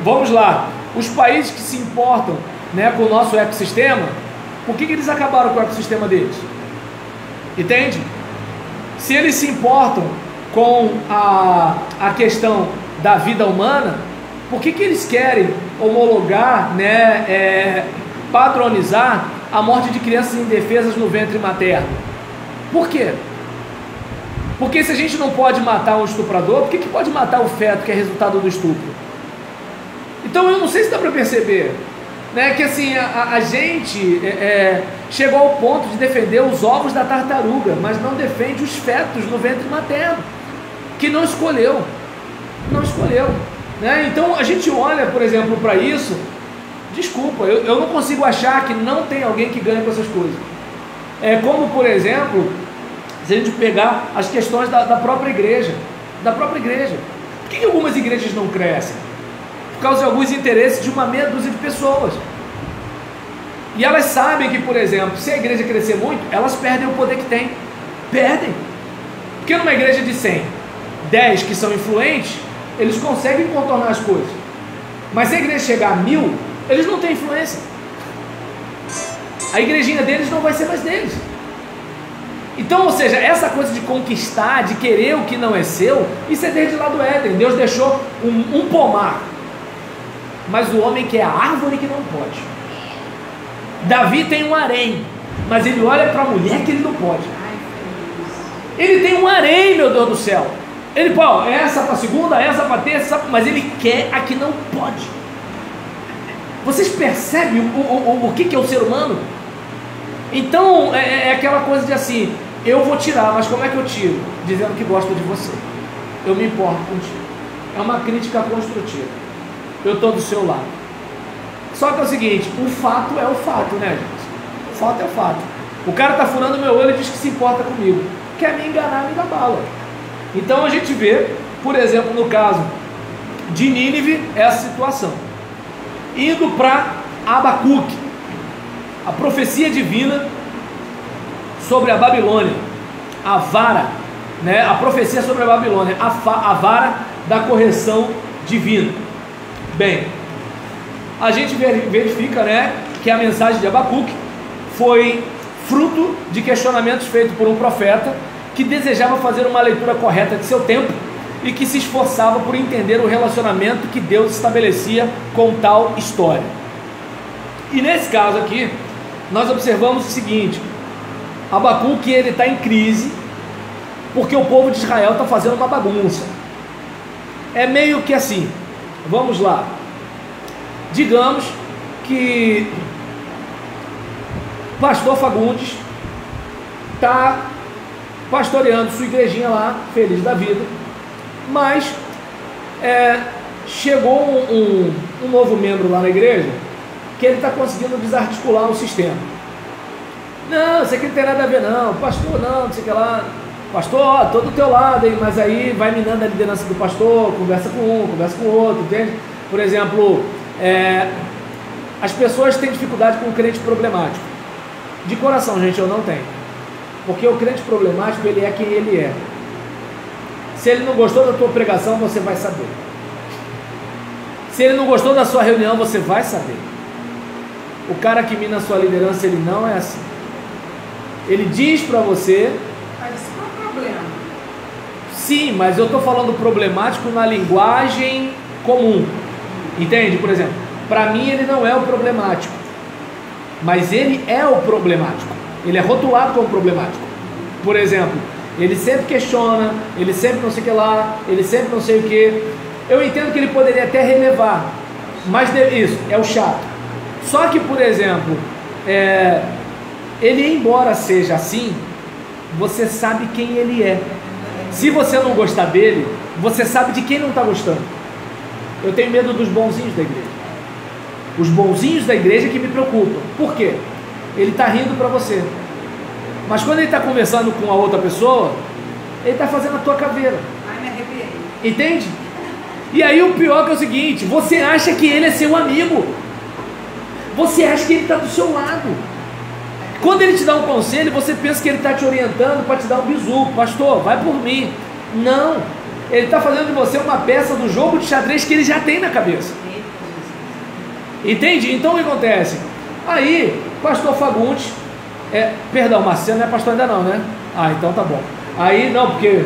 vamos lá, os países que se importam, né, com o nosso ecossistema, por que eles acabaram com o ecossistema deles? Entende? Se eles se importam com a questão da vida humana, por que eles querem homologar, né, padronizar a morte de crianças indefesas no ventre materno? Por quê? Porque se a gente não pode matar um estuprador, por que pode matar o feto que é resultado do estupro? Então eu não sei se dá para perceber, né, que assim, a gente chegou ao ponto de defender os ovos da tartaruga, mas não defende os fetos no ventre materno, que não escolheu, né? Então a gente olha, por exemplo, para isso. Desculpa, eu não consigo achar que não tem alguém que ganha com essas coisas. É como, por exemplo, se a gente pegar as questões da própria igreja, por que algumas igrejas não crescem? Por causa de alguns interesses de uma meia dúzia de pessoas. E elas sabem que, por exemplo, se a igreja crescer muito, elas perdem o poder que tem. Perdem. Porque numa igreja de 100, 10 que são influentes, eles conseguem contornar as coisas. Mas se a igreja chegar a 1000, eles não têm influência. A igrejinha deles não vai ser mais deles. Então, ou seja, essa coisa de conquistar, de querer o que não é seu, isso é desde lá do Éden. Deus deixou um pomar, mas o homem quer a árvore que não pode. Davi tem um harém, mas ele olha para a mulher que ele não pode. Ele tem um harém, meu Deus do céu. Ele, pô, essa para segunda, essa para terça, mas ele quer a que não pode. Vocês percebem o que é o ser humano? Então é aquela coisa de assim, eu vou tirar, mas como é que eu tiro? Dizendo que gosto de você, eu me importo contigo. É uma crítica construtiva. Eu estou do seu lado. Só que é o seguinte, o fato é o fato, né, gente? O fato é o fato. O cara está furando meu olho e diz que se importa comigo. Quer me enganar, me dá bala. Então a gente vê, por exemplo, no caso de Nínive, essa situação. Indo para Abacuque, a profecia divina sobre a Babilônia, a vara, né? A profecia sobre a Babilônia, a vara da correção divina. Bem, a gente verifica, né, que a mensagem de Abacuque foi fruto de questionamentos feitos por um profeta que desejava fazer uma leitura correta de seu tempo e que se esforçava por entender o relacionamento que Deus estabelecia com tal história. E nesse caso aqui, nós observamos o seguinte: Abacuque, ele está em crise, porque o povo de Israel está fazendo uma bagunça. É meio que assim, vamos lá, digamos que pastor Fagundes está pastoreando sua igrejinha lá, feliz da vida, mas chegou um novo membro lá na igreja, que ele está conseguindo desarticular o sistema. Não, isso aqui não tem nada a ver não, pastor não sei o que lá, pastor, ó, tô do teu lado, hein, mas aí vai minando a liderança do pastor, conversa com um, conversa com o outro, entende? Por exemplo, as pessoas têm dificuldade com o crente problemático. De coração, gente, eu não tenho. Porque o crente problemático, ele é quem ele é. Se ele não gostou da tua pregação, você vai saber. Se ele não gostou da sua reunião, você vai saber. O cara que mina a sua liderança, ele não é assim. Ele diz para você... Mas isso não é problema. Sim, mas eu estou falando problemático na linguagem comum. Entende? Por exemplo, para mim ele não é o problemático, mas ele é o problemático. Ele é rotulado como problemático. Por exemplo, ele sempre questiona, ele sempre não sei o que lá, ele sempre não sei o que. Eu entendo que ele poderia até relevar, mas isso é o chato. Só que, por exemplo, ele, embora seja assim, você sabe quem ele é. Se você não gostar dele, você sabe de quem não está gostando. Eu tenho medo dos bonzinhos da igreja. Os bonzinhos da igreja que me preocupam. Por quê? Ele está rindo para você, mas quando ele está conversando com a outra pessoa, ele está fazendo a tua caveira. Ai, me arrepiei. Entende? E aí o pior que é o seguinte: você acha que ele é seu amigo, você acha que ele está do seu lado. Quando ele te dá um conselho, você pensa que ele está te orientando para te dar um bizu. Pastor, vai por mim. Não, ele está fazendo de você uma peça do jogo de xadrez que ele já tem na cabeça. Entende? Então o que acontece? Aí, pastor Fagundes, perdão, Marcelo não é pastor ainda não, né? Ah, então tá bom. Aí, não, porque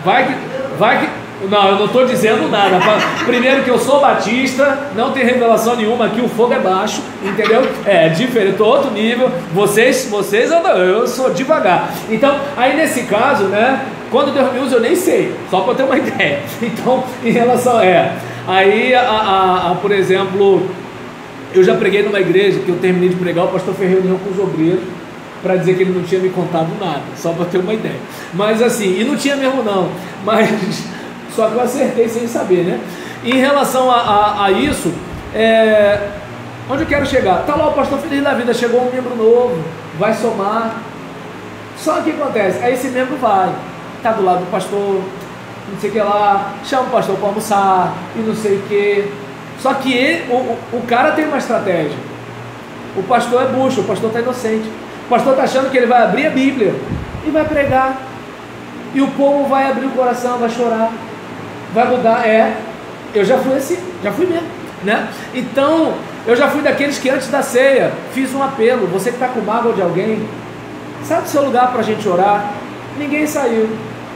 vai que, não, eu não estou dizendo nada. Primeiro que eu sou batista, não tem revelação nenhuma aqui, o fogo é baixo, entendeu? É diferente, estou outro nível, vocês eu sou devagar. Então, aí nesse caso, né, quando Deus me usa eu nem sei, só para ter uma ideia. Então, em relação aí, por exemplo, eu já preguei numa igreja que eu terminei de pregar, o pastor fez reunião com os obreiros para dizer que ele não tinha me contado nada, só para ter uma ideia. Mas assim, e não tinha mesmo não, mas só que eu acertei sem saber, né? Em relação a isso, onde eu quero chegar? Tá lá o pastor feliz da vida, chegou um membro novo, vai somar. Só que o que acontece? Aí esse membro vai, tá do lado do pastor, não sei o que lá, chama o pastor para almoçar e não sei o que. Só que o cara tem uma estratégia. O pastor é bucho, o pastor está inocente. O pastor está achando que ele vai abrir a Bíblia e vai pregar. E o povo vai abrir o coração, vai chorar, vai mudar. Eu já fui assim, já fui mesmo, né? Então, eu já fui daqueles que antes da ceia fiz um apelo. Você que está com mágoa de alguém, sabe o seu lugar para a gente orar? Ninguém saiu,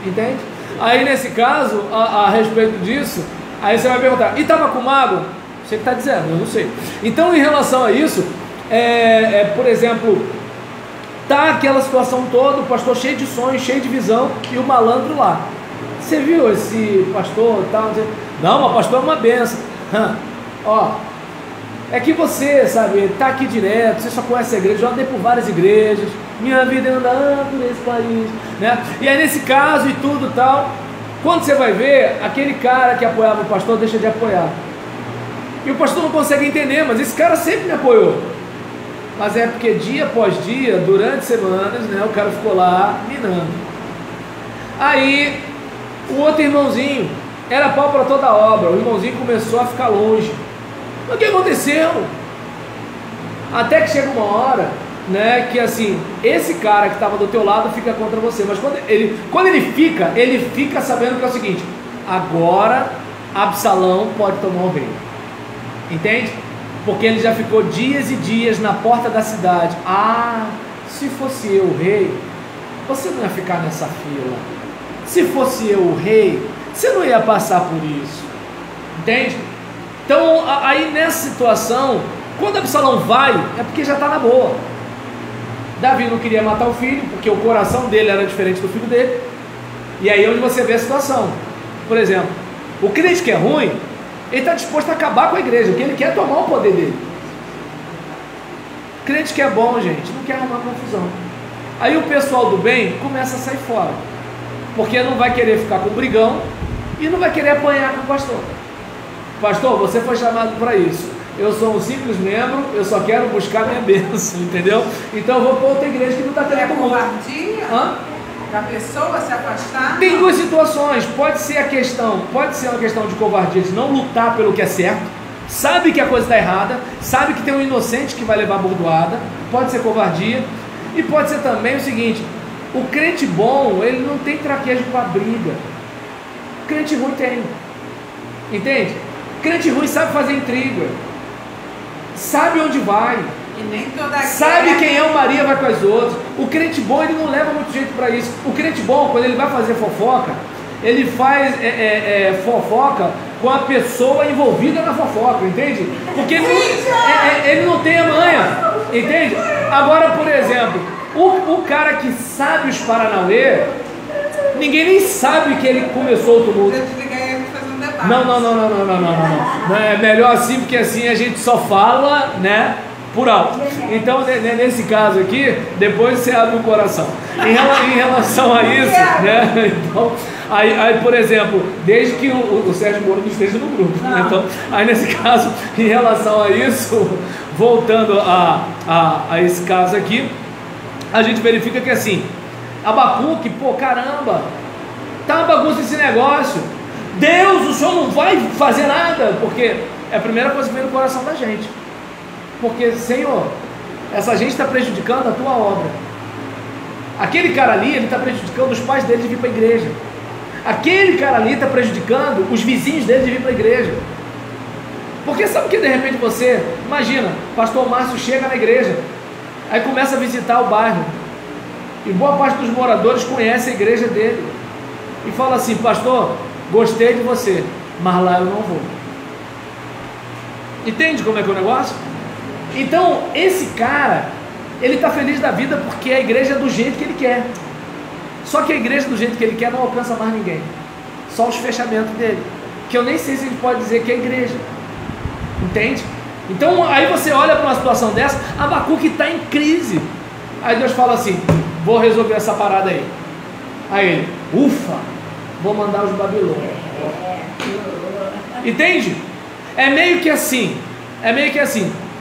entende? Aí nesse caso, a respeito disso, aí você vai perguntar, e estava com mágoa? Você que está dizendo, eu não sei. Então, em relação a isso, por exemplo, tá aquela situação toda, o pastor cheio de sonhos, cheio de visão, e o malandro lá. Você viu esse pastor e tal? Não, mas pastor é uma benção. Ó, é que você, sabe, tá aqui direto, você só conhece a igreja, já andei por várias igrejas, minha vida é andando por esse país, né? E aí nesse caso e tudo tal, quando você vai ver, aquele cara que apoiava o pastor deixa de apoiar. E o pastor não consegue entender, mas esse cara sempre me apoiou. Mas é porque dia após dia, durante semanas, né, o cara ficou lá minando. Aí, o outro irmãozinho, era pau para toda a obra, o irmãozinho começou a ficar longe. Mas o que aconteceu? Até que chega uma hora, né, que assim, esse cara que estava do teu lado fica contra você, mas quando ele fica sabendo que é o seguinte: agora Absalão pode tomar o reino, entende? Porque ele já ficou dias e dias na porta da cidade. Se fosse eu o rei, você não ia ficar nessa fila. Se fosse eu o rei, você não ia passar por isso, entende? Então aí nessa situação, quando Absalão vai, é porque já está na boa. Davi não queria matar o filho, porque o coração dele era diferente do filho dele. E aí é onde você vê a situação. Por exemplo, o crente que é ruim, ele está disposto a acabar com a igreja, porque ele quer tomar o poder dele. O crente que é bom, gente, não quer arrumar confusão. Aí o pessoal do bem começa a sair fora, porque não vai querer ficar com o brigão e não vai querer apanhar com o pastor. Pastor, você foi chamado para isso. Eu sou um simples membro, eu só quero buscar minha bênção, entendeu? Então eu vou para outra igreja que não está tendo como. Covardia? Da pessoa se afastar? Tem duas situações. Pode ser uma questão de covardia, de não lutar pelo que é certo, sabe que a coisa está errada, sabe que tem um inocente que vai levar a bordoada, pode ser covardia, e pode ser também o seguinte: o crente bom, ele não tem traquejo para briga. O crente ruim tem, entende? O crente ruim sabe fazer intriga, sabe onde vai, e nem toda sabe quem é o Maria vai com as outras. O crente bom, ele não leva muito jeito para isso. O crente bom, quando ele vai fazer fofoca, ele faz fofoca com a pessoa envolvida na fofoca, entende? Porque ele não tem a manha, entende? Agora, por exemplo, o cara que sabe os paranauê, Ninguém nem sabe que ele começou o tumulto. Você desligar e fazer um debate. Não. É melhor assim, porque assim a gente só fala, né, por alto. Então, nesse caso aqui, depois você abre o coração. Em relação a isso, né, então, aí, por exemplo, desde que o Sérgio Moro não esteja no grupo, né, então, aí nesse caso, em relação a isso, voltando a esse caso aqui, a gente verifica que assim, Abacuque, pô, caramba, tá uma bagunça esse negócio, Deus, o Senhor não vai fazer nada, porque é a primeira coisa que vem no coração da gente, porque, Senhor, essa gente está prejudicando a tua obra. Aquele cara ali, ele está prejudicando os pais dele de vir para a igreja. Aquele cara ali está prejudicando os vizinhos dele de vir para a igreja. Porque sabe que de repente você, imagina, pastor Márcio chega na igreja, aí começa a visitar o bairro, e boa parte dos moradores conhece a igreja dele, e fala assim: pastor, gostei de você, mas lá eu não vou. Entende como é que é o negócio? Então, esse cara, ele está feliz da vida porque a igreja é do jeito que ele quer. Só que a igreja do jeito que ele quer não alcança mais ninguém, só os fechamentos dele, que eu nem sei se a gente pode dizer que é igreja. Entende? Então aí você olha para uma situação dessa, Abacuque está em crise. Aí Deus fala assim: vou resolver essa parada aí. Aí ele: ufa, vou mandar os babilônios. Entende? É meio que assim,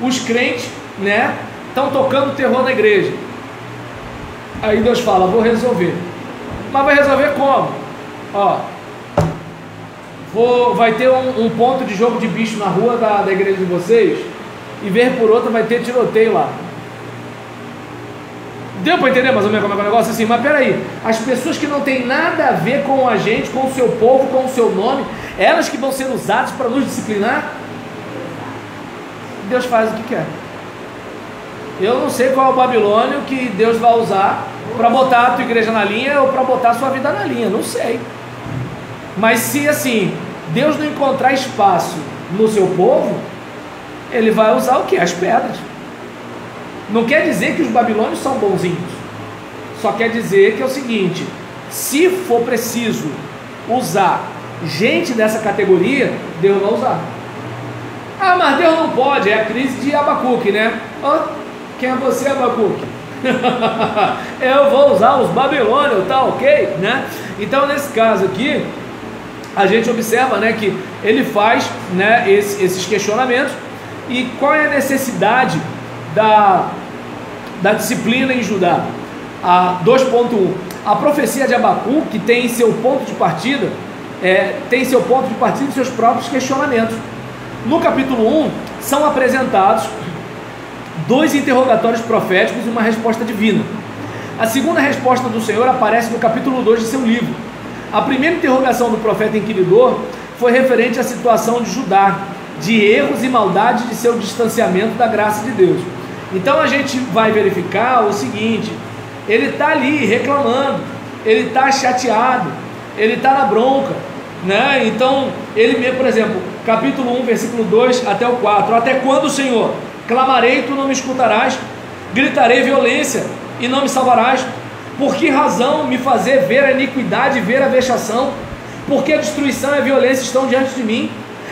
os crentes, né, estão tocando terror na igreja. Aí Deus fala: vou resolver. Mas vai resolver como? Ó, vai ter um ponto de jogo de bicho na rua da igreja de vocês, e ver por outra vai ter tiroteio lá. Deu para entender mais ou menos como é o negócio? Assim, mas peraí, as pessoas que não tem nada a ver com a gente, com o seu povo, com o seu nome, elas que vão ser usadas para nos disciplinar? Deus faz o que quer. Eu não sei qual é o babilônio que Deus vai usar para botar a tua igreja na linha ou para botar a sua vida na linha, não sei. Mas se assim, Deus não encontrar espaço no seu povo, ele vai usar o que? As pedras. Não quer dizer que os babilônios são bonzinhos, só quer dizer que é o seguinte: se for preciso usar gente dessa categoria, Deus vai usar. Ah, mas Deus não pode, é a crise de Abacuque, né? Quem é você, Abacuque? Eu vou usar os babilônios, tá ok? Né? Então, nesse caso aqui, a gente observa, né, que ele faz, né, esses questionamentos. E qual é a necessidade da disciplina em Judá? 2.1. A profecia de Abacuque tem seu ponto de partida, e seus próprios questionamentos. No capítulo 1 são apresentados 2 interrogatórios proféticos e uma resposta divina. A segunda resposta do Senhor aparece no capítulo 2 de seu livro. A primeira interrogação do profeta inquiridor foi referente à situação de Judá, de erros e maldade de seu distanciamento da graça de Deus. Então a gente vai verificar o seguinte: ele está ali reclamando, ele está chateado, ele está na bronca, né? Então ele mesmo, por exemplo, capítulo 1, versículo 2 até o 4: até quando, Senhor? Clamarei e tu não me escutarás, gritarei violência e não me salvarás. Por que razão me fazer ver a iniquidade e ver a vexação? Porque a destruição e a violência estão diante de mim.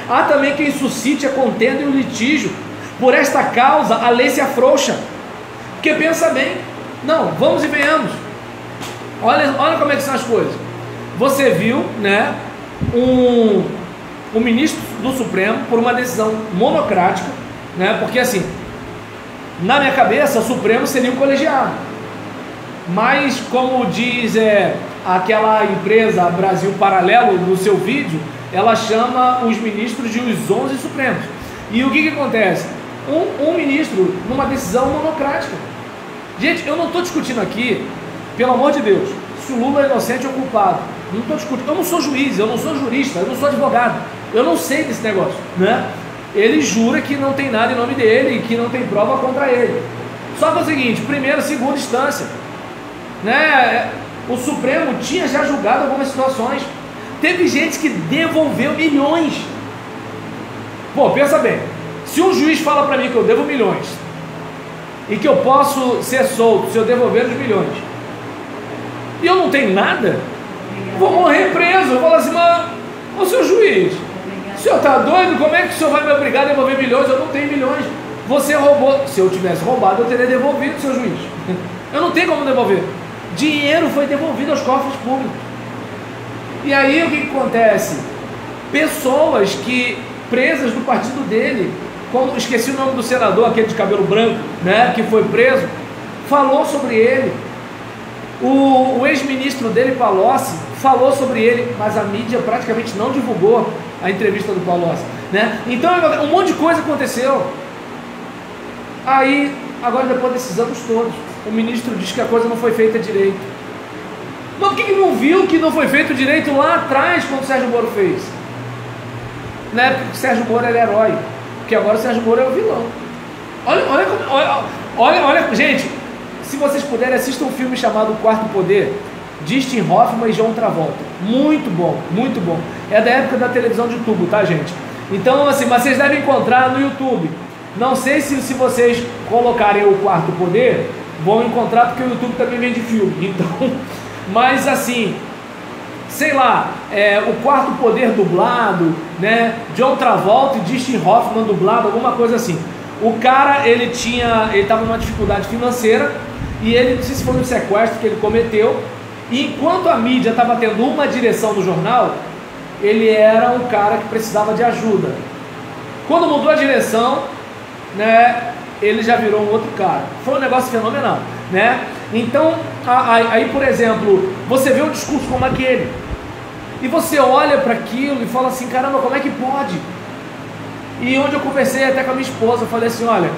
Há também quem suscite a contenda e o litígio. Por esta causa a lei se afrouxa. Porque pensa bem, não, vamos e venhamos. Olha como é que são as coisas. Você viu, né, um ministro do Supremo, por uma decisão monocrática, né, porque assim, na minha cabeça, o Supremo seria um colegiado. Mas como diz aquela empresa Brasil Paralelo no seu vídeo, ela chama os ministros de os 11 Supremos. E o que acontece? Um ministro numa decisão monocrática. Gente, eu não estou discutindo aqui, pelo amor de Deus, se o Lula é inocente ou culpado. Não estou discutindo. Eu não sou juiz, eu não sou jurista, eu não sou advogado. Eu não sei desse negócio, né? Ele jura que não tem nada em nome dele e que não tem prova contra ele. Só que é o seguinte: primeira, segunda instância, né? O Supremo tinha já julgado algumas situações. Teve gente que devolveu milhões. Pô, pensa bem, se um juiz fala para mim que eu devo milhões e que eu posso ser solto se eu devolver os milhões, e eu não tenho nada, vou morrer preso. Eu falo assim, mas, ô seu juiz, o senhor está doido? Como é que o senhor vai me obrigar a devolver milhões? Eu não tenho milhões. Você roubou. Se eu tivesse roubado, eu teria devolvido, seu juiz. Eu não tenho como devolver. Dinheiro foi devolvido aos cofres públicos. E aí o que acontece? Pessoas que presas do partido dele, como esqueci o nome do senador, aquele de cabelo branco, né, que foi preso, falou sobre ele. O ex-ministro dele, Palocci, falou sobre ele, mas a mídia praticamente não divulgou a entrevista do Palocci, né? Então um monte de coisa aconteceu. Aí, agora depois desses anos todos, o ministro diz que a coisa não foi feita direito. Mas por que não viu que não foi feito direito lá atrás, quando o Sérgio Moro fez? Na época que o Sérgio Moro era herói, porque agora o Sérgio Moro é o vilão. Olha, gente, se vocês puderem, assistam um filme chamado O Quarto Poder, Dustin Hoffman e John Travolta. Muito bom, muito bom. É da época da televisão de tubo, tá, gente? Então, assim, mas vocês devem encontrar no YouTube. Não sei se vocês colocarem O Quarto Poder, vão encontrar, porque o YouTube também vende filme. Então, mas assim, sei lá, O Quarto Poder dublado, né? John Travolta e Dustin Hoffman dublado, alguma coisa assim. O cara, ele estava numa dificuldade financeira e ele, não sei se foi um sequestro que ele cometeu, e enquanto a mídia estava tendo uma direção no jornal, ele era um cara que precisava de ajuda. Quando mudou a direção, né, ele já virou um outro cara. Foi um negócio fenomenal, né? Então, aí, por exemplo, você vê um discurso como aquele, e você olha para aquilo e fala assim, caramba, como é que pode? E onde eu conversei até com a minha esposa, eu falei assim, olha,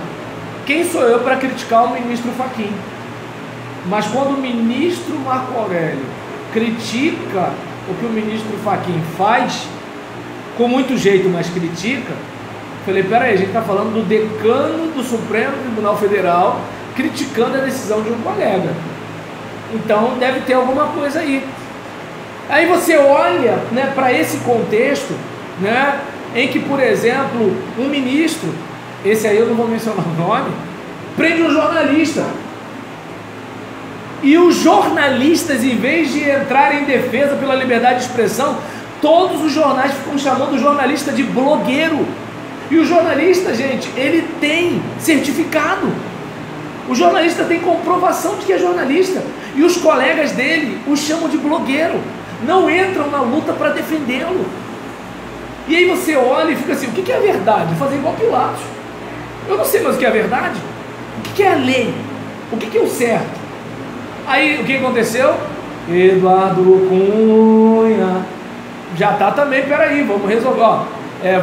quem sou eu para criticar o ministro Fachin? Mas quando o ministro Marco Aurélio critica o que o ministro Fachin faz, com muito jeito, mas critica, falei, peraí, a gente está falando do decano do Supremo Tribunal Federal criticando a decisão de um colega. Então deve ter alguma coisa aí. Aí você olha, né, para esse contexto, né, em que, por exemplo, um ministro, esse aí eu não vou mencionar o nome, prende um jornalista. E os jornalistas, em vez de entrar em defesa pela liberdade de expressão, todos os jornais ficam chamando o jornalista de blogueiro. E o jornalista, gente, ele tem certificado. O jornalista tem comprovação de que é jornalista. E os colegas dele o chamam de blogueiro. Não entram na luta para defendê-lo. E aí você olha e fica assim, o que é a verdade? Fazer igual Pilatos. Eu não sei mais o que é a verdade. O que é a lei? O que é o certo? Aí o que aconteceu? Eduardo Cunha já está também, peraí, vamos resolver, ó,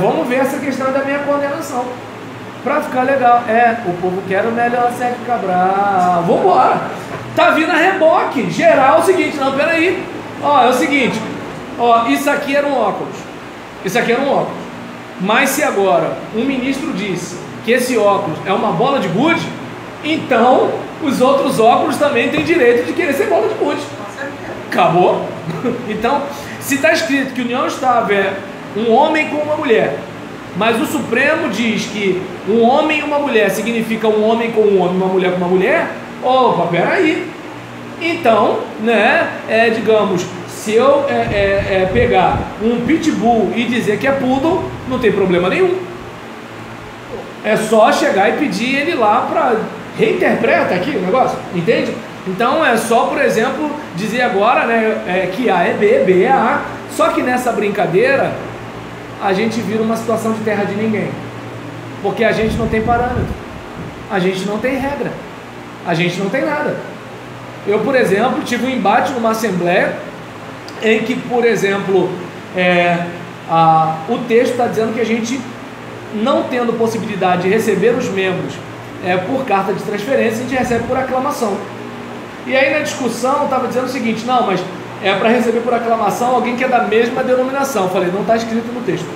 vamos ver essa questão da minha condenação, para ficar legal, o povo quer o melhor, Sérgio Cabral, vamos embora, tá vindo a reboque, geral, é o seguinte, não, peraí, ó, é o seguinte, ó, isso aqui era um óculos, mas se agora um ministro disse que esse óculos é uma bola de gude, então os outros óculos também têm direito de querer ser bola de gude. Acabou? Então, se está escrito que união estável é um homem com uma mulher, mas o Supremo diz que um homem e uma mulher significa um homem com um homem, uma mulher com uma mulher, opa, peraí. Então, né, digamos, se eu pegar um pitbull e dizer que é poodle, não tem problema nenhum. É só chegar e pedir ele lá para reinterpreta aqui o negócio, entende? Então é só, por exemplo, dizer agora, né, que A é B, B é A, só que nessa brincadeira a gente vira uma situação de terra de ninguém, porque a gente não tem parâmetro, a gente não tem regra, a gente não tem nada. Eu, por exemplo, tive um embate numa assembleia em que, por exemplo, o texto está dizendo que a gente, não tendo possibilidade de receber os membros por carta de transferência, a gente recebe por aclamação. E aí na discussão estava dizendo o seguinte, não, mas para receber por aclamação alguém que é da mesma denominação. Eu falei, não está escrito no texto.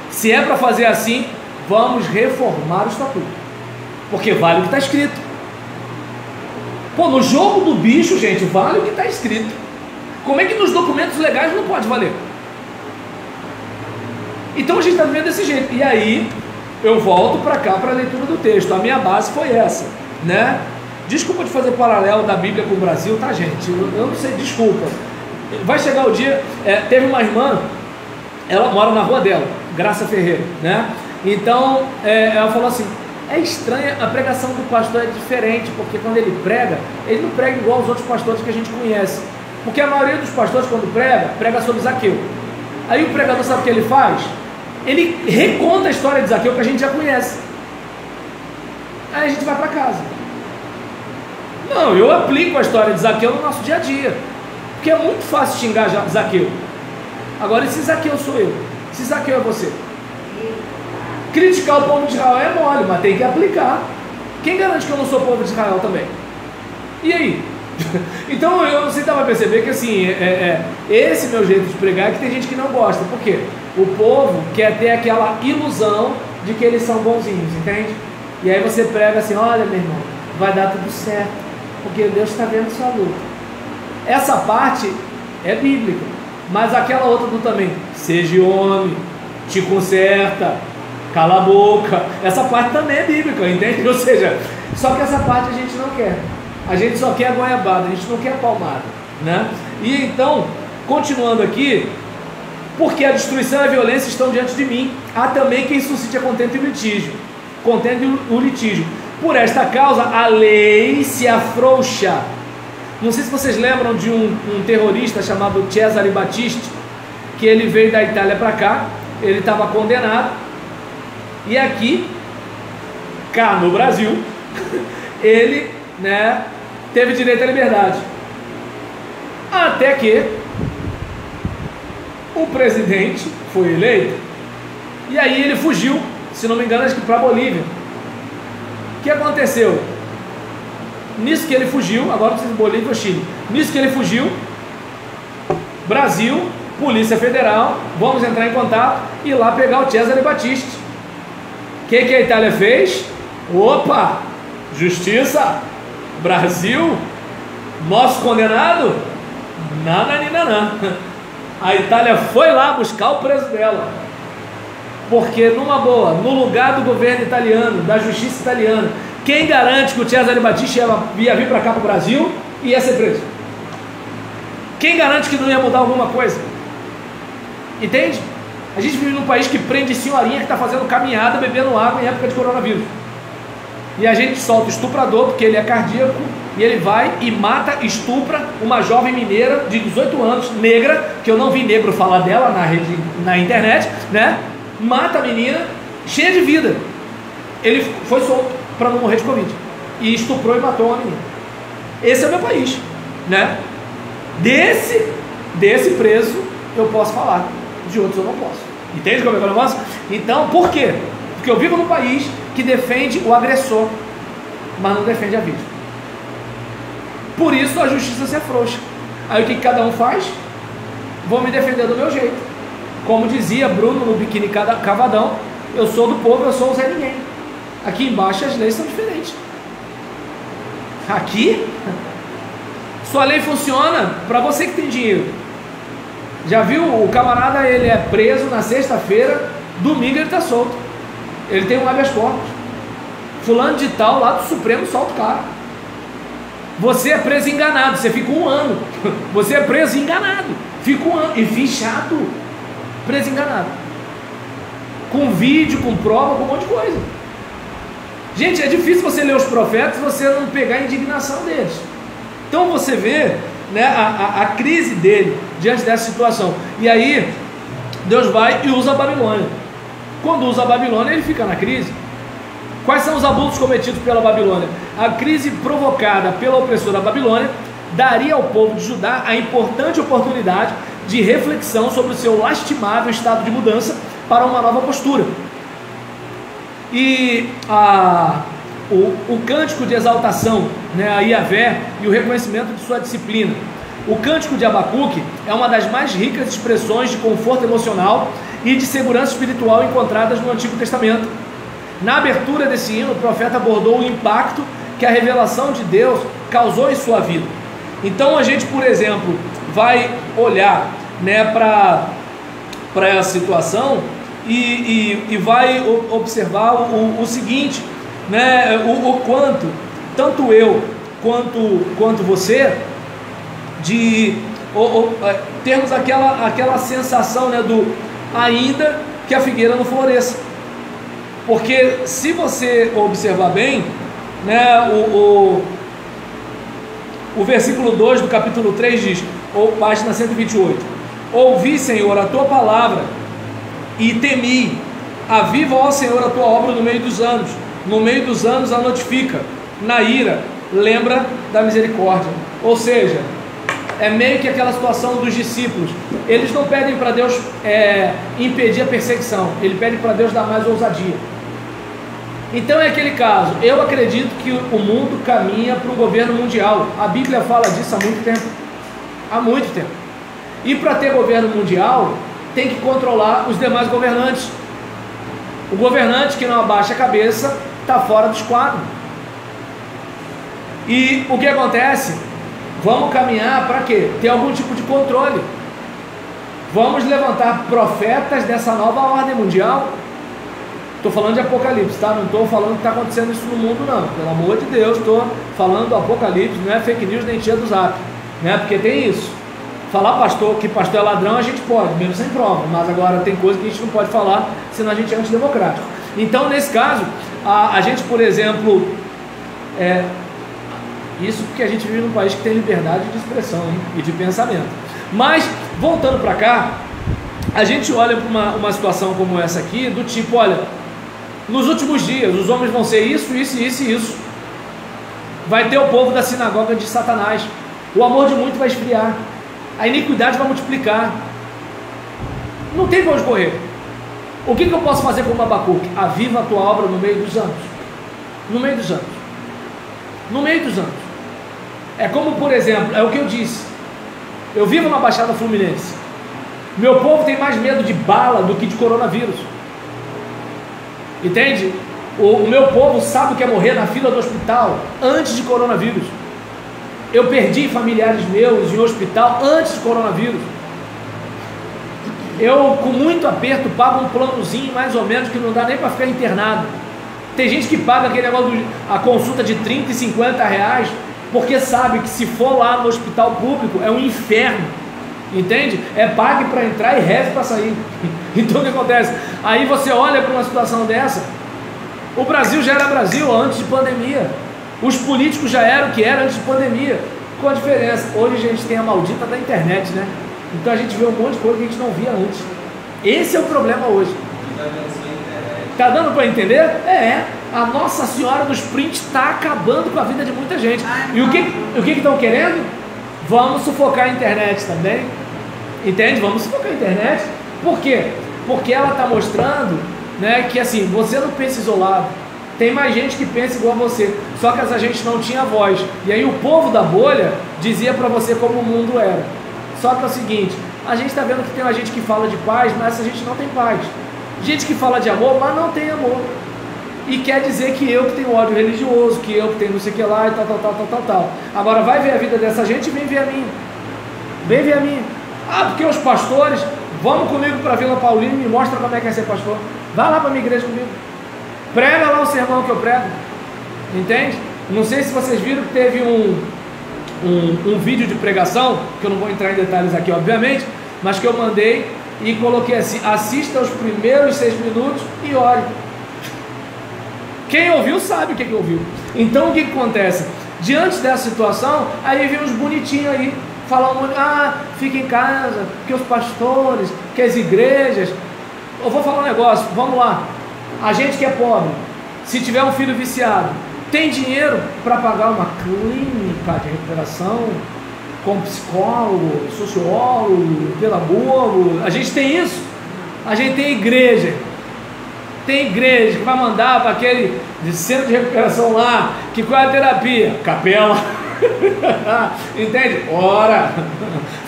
Se é para fazer assim, vamos reformar o estatuto, porque vale o que está escrito. Pô, no jogo do bicho, gente, vale o que está escrito. Como é que nos documentos legais não pode valer? Então a gente está vendo desse jeito. E aí eu volto para cá para a leitura do texto. A minha base foi essa, né? Desculpa de fazer paralelo da Bíblia com o Brasil, tá, gente? Eu não sei, desculpa. Vai chegar o dia, teve uma irmã, ela mora na rua dela, Graça Ferreira, né? Então, ela falou assim, é estranha, a pregação do pastor é diferente, porque quando ele não prega igual aos outros pastores que a gente conhece, porque a maioria dos pastores quando prega sobre Zaqueu. Aí o pregador sabe o que ele faz? Ele reconta a história de Zaqueu que a gente já conhece. Aí a gente vai para casa. Não, eu aplico a história de Zaqueu no nosso dia a dia, porque é muito fácil xingar Zaqueu. Agora, e se Zaqueu sou eu? Se Zaqueu é você? Criticar o povo de Israel é mole, mas tem que aplicar. Quem garante que eu não sou povo de Israel também? E aí? Então eu não sei se dá para perceber que assim, esse meu jeito de pregar é que tem gente que não gosta. Por quê? O povo quer ter aquela ilusão de que eles são bonzinhos, entende? E aí você prega assim, olha meu irmão, vai dar tudo certo, porque Deus está vendo sua luta. Essa parte é bíblica, mas aquela outra do também, seja homem, te conserta, cala a boca, essa parte também é bíblica, entende? Ou seja, só que essa parte a gente não quer. A gente só quer a goiabada, a gente não quer a palmada, né? E então, continuando aqui, porque a destruição e a violência estão diante de mim, há também quem suscite a contenda e o litígio. Contenda e o litígio. Por esta causa, a lei se afrouxa. Não sei se vocês lembram de um terrorista chamado Cesare Battisti, que ele veio da Itália para cá, ele estava condenado, e aqui, cá no Brasil, ele, né, teve direito à liberdade, até que o presidente foi eleito, e aí ele fugiu, se não me engano, acho que para a Bolívia. O que aconteceu? Nisso que ele fugiu, agora não sei se Bolívia ou Chile, nisso que ele fugiu, Brasil, Polícia Federal, vamos entrar em contato e ir lá pegar o Cesare Battisti. O que a Itália fez? Opa, justiça, Brasil, nosso condenado? Nananina. A Itália foi lá buscar o preso dela, porque numa boa, no lugar do governo italiano, da justiça italiana, quem garante que o Cesare Battisti ia vir para cá para o Brasil e ia ser preso? Quem garante que não ia mudar alguma coisa? Entende? A gente vive num país que prende senhorinha que está fazendo caminhada, bebendo água em época de coronavírus. E a gente solta o estuprador, porque ele é cardíaco, e ele vai e mata, estupra uma jovem mineira de 18 anos, negra, que eu não vi negro falar dela na internet, né? Mata a menina, cheia de vida. Ele foi solto para não morrer de Covid. E estuprou e matou uma menina. Esse é o meu país, né? Desse preso eu posso falar, de outros eu não posso. Entende como é que eu não posso? Então, por quê? Porque eu vivo num país que defende o agressor, mas não defende a vítima. Por isso a justiça se afrouxa. Aí o que cada um faz? Vou me defender do meu jeito. Como dizia Bruno no Biquíni Cavadão, eu sou do povo, eu sou o Zé Ninguém. Aqui embaixo as leis são diferentes. Aqui, sua lei funciona para você que tem dinheiro. Já viu? O camarada, ele é preso na sexta-feira, domingo ele está solto. Ele tem um habeas corpus. Fulano de tal, lá do Supremo, solta o cara. Você é preso enganado, você fica 1 ano. Você é preso enganado, fica 1 ano. E fichado, preso enganado. Com vídeo, com prova, com um monte de coisa. Gente, é difícil você ler os profetas e você não pegar a indignação deles. Então você vê, né, a crise dele diante dessa situação. E aí Deus vai e usa a Babilônia. Quando usa a Babilônia, ele fica na crise. Quais são os abusos cometidos pela Babilônia? A crise provocada pela opressora Babilônia daria ao povo de Judá a importante oportunidade de reflexão sobre o seu lastimável estado de mudança para uma nova postura. E o cântico de exaltação, né, a Iavé, e o reconhecimento de sua disciplina. O cântico de Abacuque é uma das mais ricas expressões de conforto emocional e de segurança espiritual encontradas no Antigo Testamento. Na abertura desse hino, o profeta abordou o impacto que a revelação de Deus causou em sua vida. Então a gente, por exemplo, vai olhar, né, para essa situação e vai observar o seguinte, né, o quanto, tanto eu quanto você, de termos aquela sensação, né, do ainda que a figueira não floresça. Porque se você observar bem, né, o versículo 2 do capítulo 3 diz, ou página 128, ouvi, Senhor, a tua palavra e temi, aviva, ó Senhor, a tua obra no meio dos anos a notifica, na ira lembra da misericórdia. Ou seja, é meio que aquela situação dos discípulos, eles não pedem para Deus impedir a perseguição, ele pede para Deus dar mais ousadia. Então é aquele caso, eu acredito que o mundo caminha para um governo mundial, a Bíblia fala disso há muito tempo, e para ter governo mundial, tem que controlar os demais governantes. O governante que não abaixa a cabeça, está fora do esquadro. E o que acontece? Vamos caminhar para quê? Ter algum tipo de controle. Vamos levantar profetas dessa nova ordem mundial. Estou falando de Apocalipse, tá? Não estou falando que está acontecendo isso no mundo, não. Pelo amor de Deus, estou falando do Apocalipse, não é fake news nem tia do Zap, né? Porque tem isso. Falar que pastor é ladrão a gente pode, mesmo sem prova, mas agora tem coisa que a gente não pode falar, senão a gente é antidemocrático. Então, nesse caso, a gente, por exemplo, isso porque a gente vive num país que tem liberdade de expressão, hein, e de pensamento. Mas, voltando para cá, a gente olha para uma situação como essa aqui, do tipo, olha, nos últimos dias, os homens vão ser isso, isso, isso e isso. Vai ter o povo da sinagoga de Satanás. O amor de muito vai esfriar. A iniquidade vai multiplicar. Não tem para onde correr. O que eu posso fazer como Abacuque? Aviva a tua obra no meio dos anos. No meio dos anos. No meio dos anos. É como, por exemplo, é o que eu disse. Eu vivo na Baixada Fluminense. Meu povo tem mais medo de bala do que de coronavírus. Entende? O meu povo sabe o que é morrer na fila do hospital antes de coronavírus. Eu perdi familiares meus em hospital antes de coronavírus. Eu, com muito aperto, pago um planozinho mais ou menos que não dá nem para ficar internado. Tem gente que paga aquele negócio, a consulta de 30 e 50 reais, porque sabe que se for lá no hospital público é um inferno. Entende? É pague para entrar e reze para sair. Então o que acontece? Aí você olha para uma situação dessa. O Brasil já era Brasil antes de pandemia. Os políticos já eram o que era antes de pandemia. Com a diferença, hoje a gente tem a maldita da internet, né? Então a gente vê um monte de coisa que a gente não via antes. Esse é o problema hoje. Tá dando para entender? A Nossa Senhora dos prints está acabando com a vida de muita gente. E o que estão querendo? Vamos sufocar a internet também. Entende? Vamos sufocar a internet. Por quê? Porque ela está mostrando, né, que assim, você não pensa isolado. Tem mais gente que pensa igual a você. Só que essa gente não tinha voz. E aí o povo da bolha dizia para você como o mundo era. Só que é o seguinte, a gente está vendo que tem uma gente que fala de paz, mas essa gente não tem paz. Gente que fala de amor, mas não tem amor. E quer dizer que eu que tenho ódio religioso, que eu que tenho não sei o que lá e tal. Agora vai ver a vida dessa gente e vem ver a minha. Vem ver a minha. Ah, porque os pastores, vamos comigo para Vila Paulina e me mostra como é que é ser pastor. Vai lá para a minha igreja comigo. Prega lá o sermão que eu prego. Entende? Não sei se vocês viram que teve um vídeo de pregação, que eu não vou entrar em detalhes aqui obviamente, mas que eu mandei e coloquei assim: assista os primeiros 6 minutos e ore. Quem ouviu sabe o que ouviu. Então o que acontece? Diante dessa situação, aí vem uns bonitinhos aí, falando, fica em casa, que os pastores, que as igrejas. Eu vou falar um negócio, vamos lá. A gente que é pobre, se tiver um filho viciado, tem dinheiro para pagar uma clínica de recuperação, com psicólogo, sociólogo, pedagogo? A gente tem isso? A gente tem igreja. Tem igreja que vai mandar para aquele centro de recuperação lá, que qual é a terapia? Capela. Entende? Ora,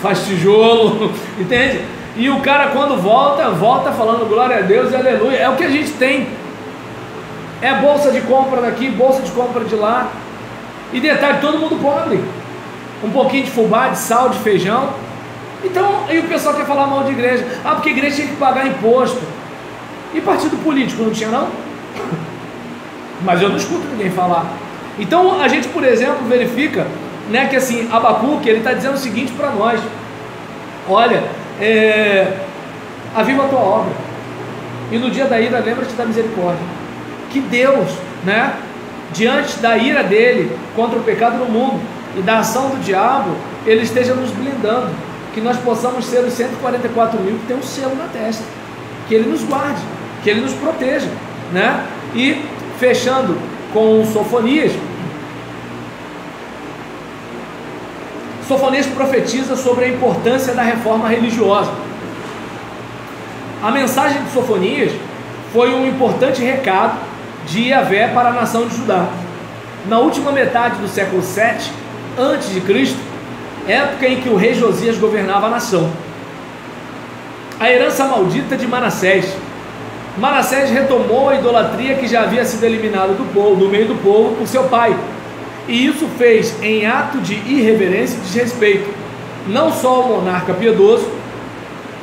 faz tijolo, entende? E o cara quando volta falando glória a Deus e aleluia. É o que a gente tem. É bolsa de compra daqui, bolsa de compra de lá. E detalhe, todo mundo pobre. Um pouquinho de fubá, de sal, de feijão. Então, aí o pessoal quer falar mal de igreja. Porque a igreja tinha que pagar imposto. E partido político, não tinha não? Mas eu não escuto ninguém falar. Então a gente, por exemplo, verifica, né, que assim, Abacuque, ele está dizendo o seguinte para nós: olha, aviva a tua obra, e no dia da ira lembra-te da misericórdia. Que Deus, né, diante da ira dele contra o pecado no mundo e da ação do diabo, ele esteja nos blindando, que nós possamos ser os 144 mil que tem um selo na testa, que ele nos guarde, que ele nos proteja, né? E fechando com Sofonias, Sofonias profetiza sobre a importância da reforma religiosa. A mensagem de Sofonias foi um importante recado de Yahvé para a nação de Judá. Na última metade do século 7 a.C., época em que o rei Josias governava a nação, a herança maldita de Manassés. Manassés retomou a idolatria que já havia sido eliminada do meio do povo por seu pai, e isso fez em ato de irreverência e desrespeito, não só ao monarca piedoso,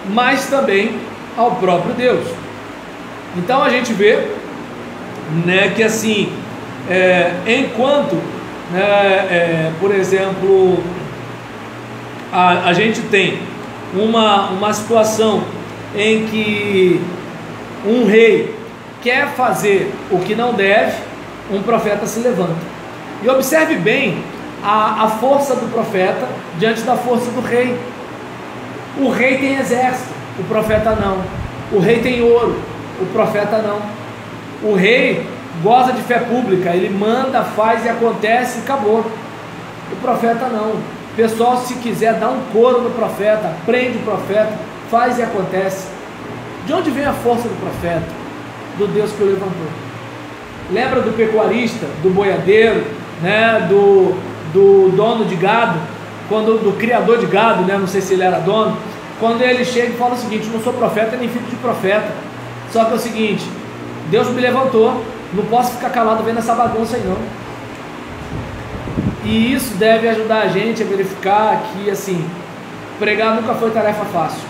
mas também ao próprio Deus. Então a gente vê, né, que assim, enquanto, né, por exemplo, a gente tem uma situação em que um rei quer fazer o que não deve, um profeta se levanta. E observe bem a força do profeta diante da força do rei. O rei tem exército, o profeta não. O rei tem ouro, o profeta não. O rei goza de fé pública, ele manda, faz e acontece e acabou. O profeta não. O pessoal, se quiser, dá um couro no profeta, prende o profeta, faz e acontece. De onde vem a força do profeta? Do Deus que o levantou. Lembra do pecuarista, do boiadeiro, né, do dono de gado, do criador de gado, né, não sei se ele era dono, quando ele chega e fala o seguinte: não sou profeta nem filho de profeta, só que é o seguinte, Deus me levantou, não posso ficar calado vendo essa bagunça aí não. E isso deve ajudar a gente a verificar que, assim, pregar nunca foi tarefa fácil.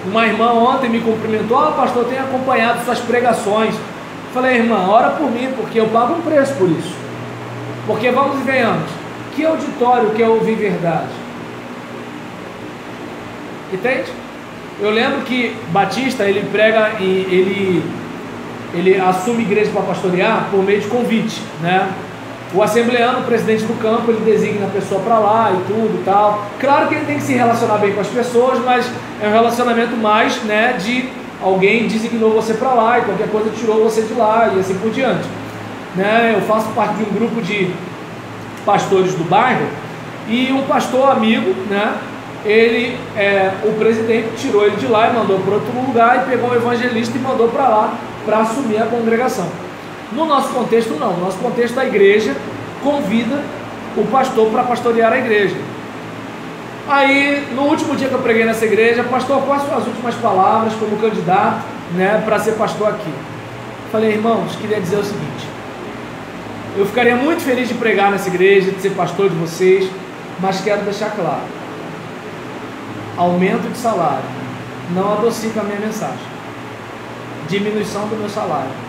Uma irmã ontem me cumprimentou: pastor, eu tenho acompanhado suas pregações. Falei: irmã, ora por mim, porque eu pago um preço por isso. Porque vamos e venhamos, que auditório quer ouvir verdade? Entende? Eu lembro que Batista, ele prega e ele assume igreja para pastorear por meio de convite, né? O assembleano, o presidente do campo, ele designa a pessoa para lá e tudo e tal. Claro que ele tem que se relacionar bem com as pessoas, mas é um relacionamento mais, né, de alguém designou você para lá e qualquer coisa tirou você de lá e assim por diante, né? Eu faço parte de um grupo de pastores do bairro e um pastor amigo, né, o presidente tirou ele de lá e mandou para outro lugar e pegou um evangelista e mandou para lá para assumir a congregação. No nosso contexto não, no nosso contexto a igreja convida o pastor para pastorear a igreja. Aí no último dia que eu preguei nessa igreja: pastor, quais são as últimas palavras como candidato, né, para ser pastor aqui? Falei: irmãos, queria dizer o seguinte: eu ficaria muito feliz de pregar nessa igreja, de ser pastor de vocês, mas quero deixar claro: aumento de salário não adocica a minha mensagem, diminuição do meu salário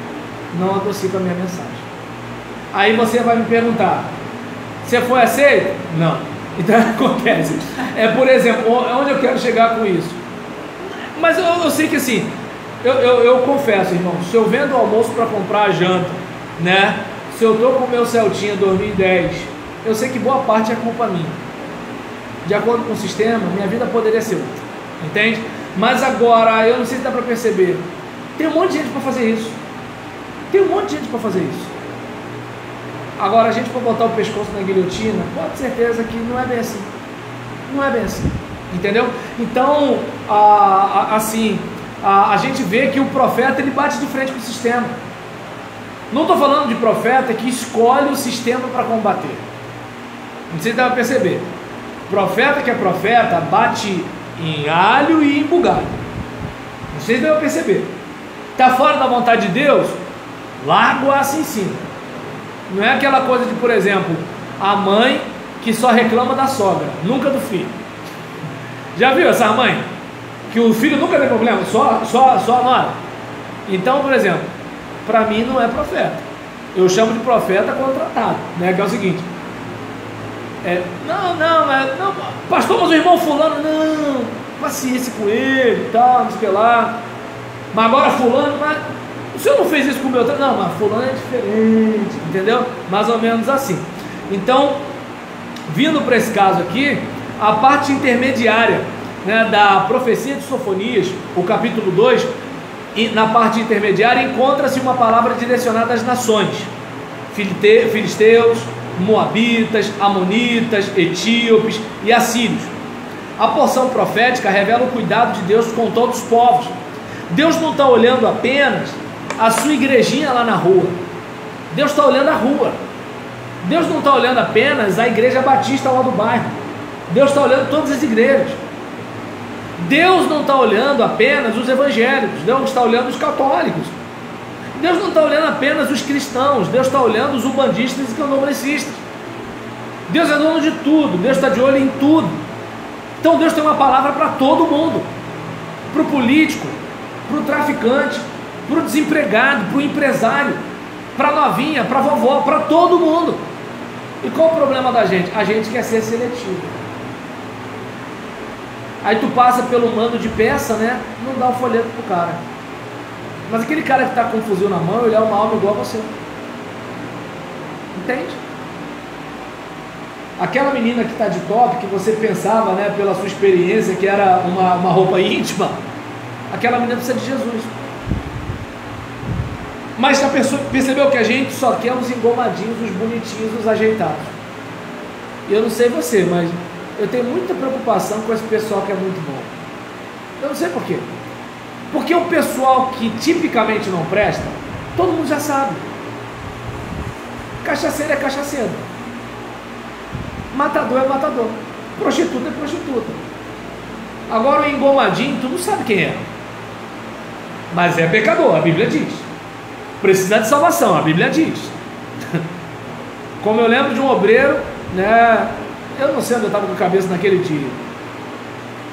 não adocica a minha mensagem. Aí você vai me perguntar: você foi aceito? Não. Então acontece, por exemplo, onde eu quero chegar com isso? Mas eu sei que assim, eu confesso, irmão, se eu vendo o almoço para comprar a janta, né, se eu estou com o meu Celtinha 2010, eu sei que boa parte é culpa minha. De acordo com o sistema, minha vida poderia ser outra, entende? Mas agora, eu não sei se dá para perceber, tem um monte de gente para fazer isso. Tem um monte de gente para fazer isso. Agora, a gente para botar o pescoço na guilhotina, pode ter certeza que não é bem assim. Não é bem assim, entendeu? Então, a gente vê que o profeta, ele bate de frente com o sistema. Não estou falando de profeta que escolhe o sistema para combater. Não sei se dá para perceber. Profeta que é profeta bate em alho e em bugalho. Não sei se dá para perceber. Está fora da vontade de Deus? Larga o aço em cima. Não é aquela coisa de, por exemplo, a mãe que só reclama da sogra, nunca do filho. Já viu essa mãe? Que o filho nunca tem problema, só a nora. Então, por exemplo, para mim não é profeta. Eu chamo de profeta contratado, né? Que é o seguinte: Não, pastor, mas o irmão fulano, não, paciência com ele e tal, não sei o que lá. Mas agora fulano, mas o senhor não fez isso com o meu? Não, mas fulano é diferente, entendeu? Mais ou menos assim. Então, vindo para esse caso aqui, a parte intermediária, né, da profecia de Sofonias, o capítulo 2, na parte intermediária encontra-se uma palavra direcionada às nações: filisteus, moabitas, amonitas, etíopes e assírios. A porção profética revela o cuidado de Deus com todos os povos. Deus não está olhando apenas a sua igrejinha lá na rua. Deus está olhando a rua. Deus não está olhando apenas a igreja batista lá do bairro. Deus está olhando todas as igrejas. Deus não está olhando apenas os evangélicos. Deus está olhando os católicos. Deus não está olhando apenas os cristãos. Deus está olhando os umbandistas e candomblecistas. Deus é dono de tudo. Deus está de olho em tudo. Então Deus tem uma palavra para todo mundo: para o político, para o traficante, para o desempregado, para o empresário, para a novinha, para a vovó, para todo mundo. E qual o problema da gente? A gente quer ser seletivo. Aí tu passa pelo mando de peça, né? Não dá o folheto pro cara. Mas aquele cara que está com um fuzil na mão, ele é uma alma igual a você. Entende? Aquela menina que está de top, que você pensava, né, pela sua experiência, que era uma roupa íntima, aquela menina precisa de Jesus. Mas já percebeu que a gente só quer os engomadinhos, os bonitinhos, os ajeitados? Eu não sei você, mas eu tenho muita preocupação com esse pessoal que é muito bom. Eu não sei por quê. Porque o pessoal que tipicamente não presta, todo mundo já sabe. Cachaceiro é cachaceiro. Matador é matador. Prostituta é prostituta. Agora o engomadinho, tu não sabe quem é. Mas é pecador, a Bíblia diz. Precisa de salvação, a Bíblia diz. Como eu lembro de um obreiro, né? Eu não sei onde eu estava com a cabeça naquele dia.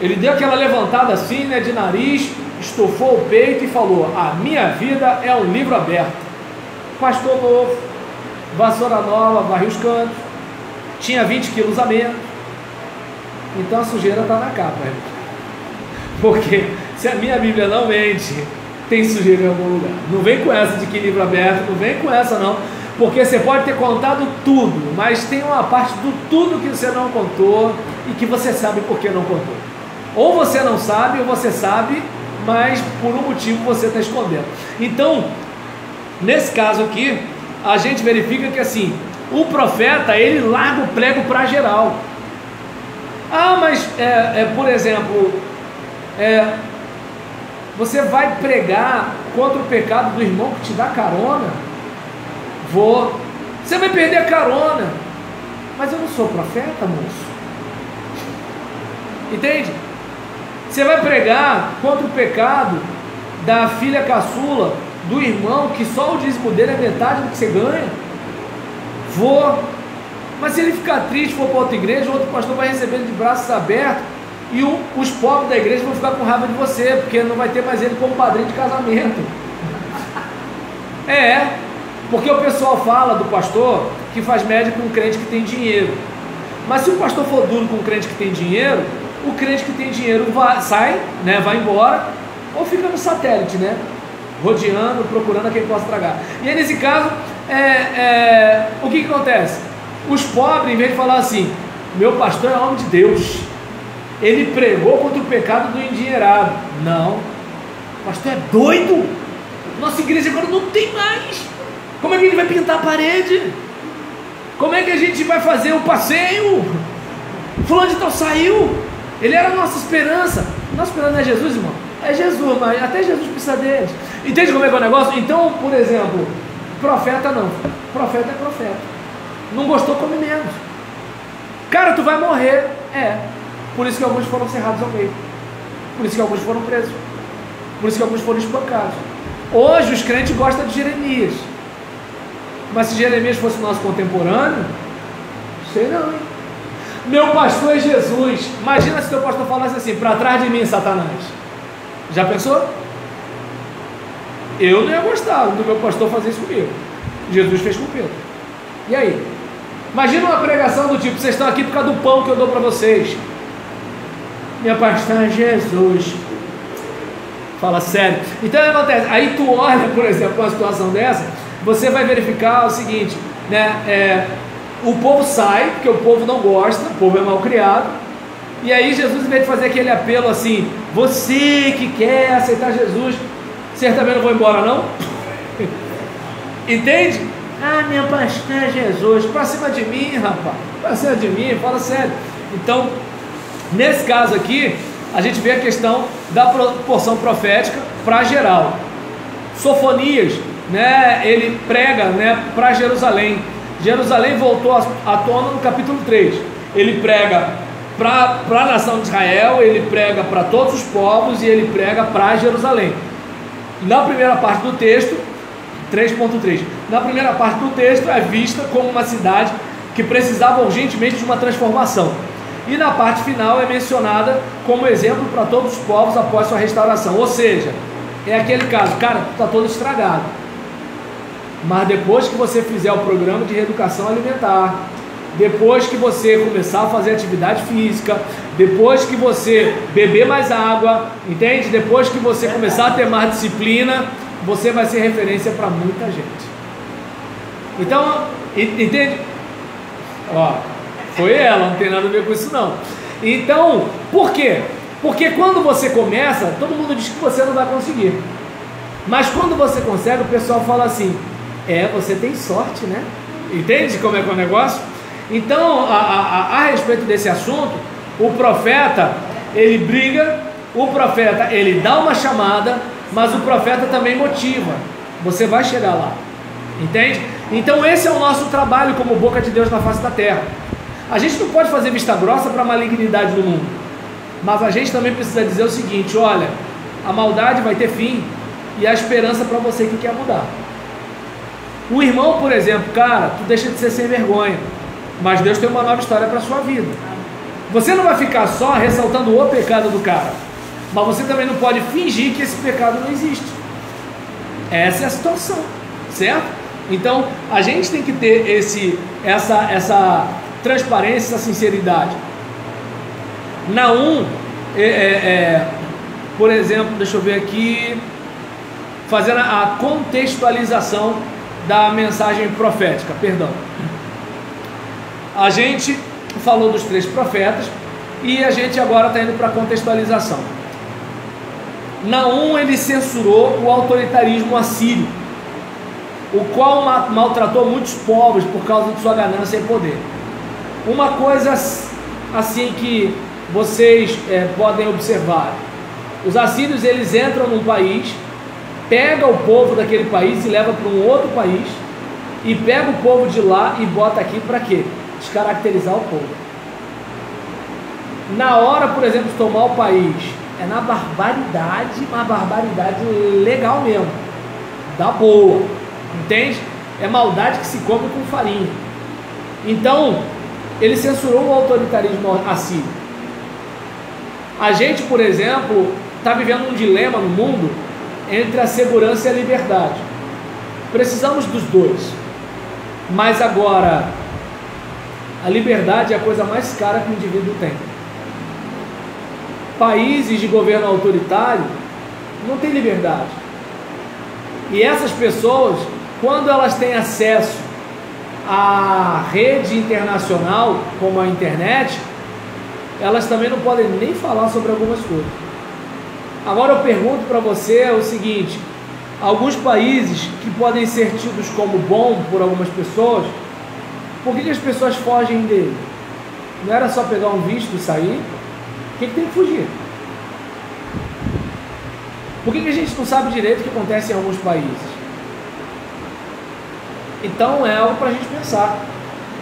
Ele deu aquela levantada assim, né, de nariz, estufou o peito e falou: a minha vida é um livro aberto. Pastor novo, vassoura nova, varreu os cantos, tinha 20 quilos a menos. Então a sujeira está na capa, né? Porque se a minha Bíblia não mente, tem sujeira em algum lugar. Não vem com essa de que livro aberto, não vem com essa não. Porque você pode ter contado tudo, mas tem uma parte do tudo que você não contou e que você sabe por que não contou. Ou você não sabe, ou você sabe, mas por um motivo você está escondendo. Então, nesse caso aqui, a gente verifica que assim, o profeta, ele larga o prego para geral. Ah, mas, por exemplo, você vai pregar contra o pecado do irmão que te dá carona? Vou. Você vai perder a carona. Mas eu não sou profeta, moço. Entende? Você vai pregar contra o pecado da filha caçula do irmão que só o dízimo dele é metade do que você ganha? Vou. Mas se ele ficar triste, for para outra igreja, outro pastor vai receber ele de braços abertos e os pobres da igreja vão ficar com raiva de você, porque não vai ter mais ele como padrinho de casamento. Porque o pessoal fala do pastor que faz média com um crente que tem dinheiro. Mas se o pastor for duro com um crente que tem dinheiro, o crente que tem dinheiro sai, né, vai embora, ou fica no satélite, né, rodeando, procurando a quem possa tragar. E aí nesse caso, o que acontece? Os pobres, em vez de falar assim, meu pastor é homem de Deus, ele pregou contra o pecado do endinheirado. Não, o pastor é doido, nossa igreja agora não tem mais. Como é que a gente vai pintar a parede? Como é que a gente vai fazer o passeio? Fulano de tal saiu, ele era a nossa esperança. Nossa esperança não é Jesus, irmão? É Jesus, mas até Jesus precisa deles. Entende como é que é o negócio? Então, por exemplo, profeta não. Profeta é profeta. Não gostou, come menos. Cara, tu vai morrer. Por isso que alguns foram cerrados ao meio. Por isso que alguns foram presos. Por isso que alguns foram espancados. Hoje os crentes gostam de Jeremias. Mas se Jeremias fosse nosso contemporâneo, sei não, hein? Meu pastor é Jesus. Imagina se teu pastor falasse assim: para trás de mim, Satanás. Já pensou? Eu não ia gostar do meu pastor fazer isso comigo. Jesus fez com Pedro. E aí? Imagina uma pregação do tipo: vocês estão aqui por causa do pão que eu dou para vocês. Minha pastor é Jesus. Fala sério. Então o que acontece? Aí tu olha, por exemplo, uma situação dessa, você vai verificar o seguinte, né? O povo sai, porque o povo não gosta, o povo é mal criado. E aí Jesus, em vez de fazer aquele apelo assim: você que quer aceitar Jesus, você também não vai embora não? Entende? Ah, minha pastor é Jesus, pra cima de mim, rapaz, pra cima de mim, fala sério. Então, nesse caso aqui, a gente vê a questão da porção profética para geral. Sofonias, né, ele prega, né, para Jerusalém. Jerusalém voltou à tona no capítulo 3. Ele prega para a nação de Israel, ele prega para todos os povos e ele prega para Jerusalém. Na primeira parte do texto, 3.3, na primeira parte do texto é vista como uma cidade que precisava urgentemente de uma transformação. E na parte final é mencionada como exemplo para todos os povos após sua restauração. Ou seja, é aquele caso: cara, tu está todo estragado, mas depois que você fizer o programa de reeducação alimentar, depois que você começar a fazer atividade física, depois que você beber mais água, entende? Depois que você começar a ter mais disciplina, você vai ser referência para muita gente. Então, entende? Ó, foi ela, não tem nada a ver com isso não. Então, por quê? Porque quando você começa, todo mundo diz que você não vai conseguir. Mas quando você consegue, o pessoal fala assim: você tem sorte, né? Entende como é que é o negócio? Então, a respeito desse assunto, o profeta, ele briga, o profeta, ele dá uma chamada, mas o profeta também motiva. Você vai chegar lá, entende? Então esse é o nosso trabalho como boca de Deus na face da terra. A gente não pode fazer vista grossa para a malignidade do mundo, mas a gente também precisa dizer o seguinte: olha, a maldade vai ter fim e a esperança para você que quer mudar. O irmão, por exemplo, cara, tu deixa de ser sem vergonha, mas Deus tem uma nova história para a sua vida. Você não vai ficar só ressaltando o pecado do cara, mas você também não pode fingir que esse pecado não existe. Essa é a situação, certo? Então a gente tem que ter essa transparência, essa sinceridade. Naum, por exemplo, deixa eu ver aqui, fazendo a contextualização da mensagem profética, perdão. A gente falou dos 3 profetas e a gente agora está indo para a contextualização. Naum, ele censurou o autoritarismo assírio, o qual maltratou muitos povos por causa de sua ganância e poder. Uma coisa assim que vocês podem observar: os assírios, eles entram num país, pega o povo daquele país e leva para um outro país, e pega o povo de lá e bota aqui para quê? Descaracterizar o povo. Na hora, por exemplo, de tomar o país, é na barbaridade, uma barbaridade legal mesmo, da boa, entende? É maldade que se come com farinha. Então, ele censurou o autoritarismo assírio. A gente, por exemplo, está vivendo um dilema no mundo entre a segurança e a liberdade. Precisamos dos dois, mas agora a liberdade é a coisa mais cara que o indivíduo tem. Países de governo autoritário não têm liberdade, e essas pessoas, quando elas têm acesso à rede internacional como a internet, elas também não podem nem falar sobre algumas coisas. Agora eu pergunto para você o seguinte: alguns países que podem ser tidos como bons por algumas pessoas, por que as pessoas fogem dele? Não era só pegar um visto e sair? Por que tem que fugir? Por que a gente não sabe direito o que acontece em alguns países? Então é algo para a gente pensar.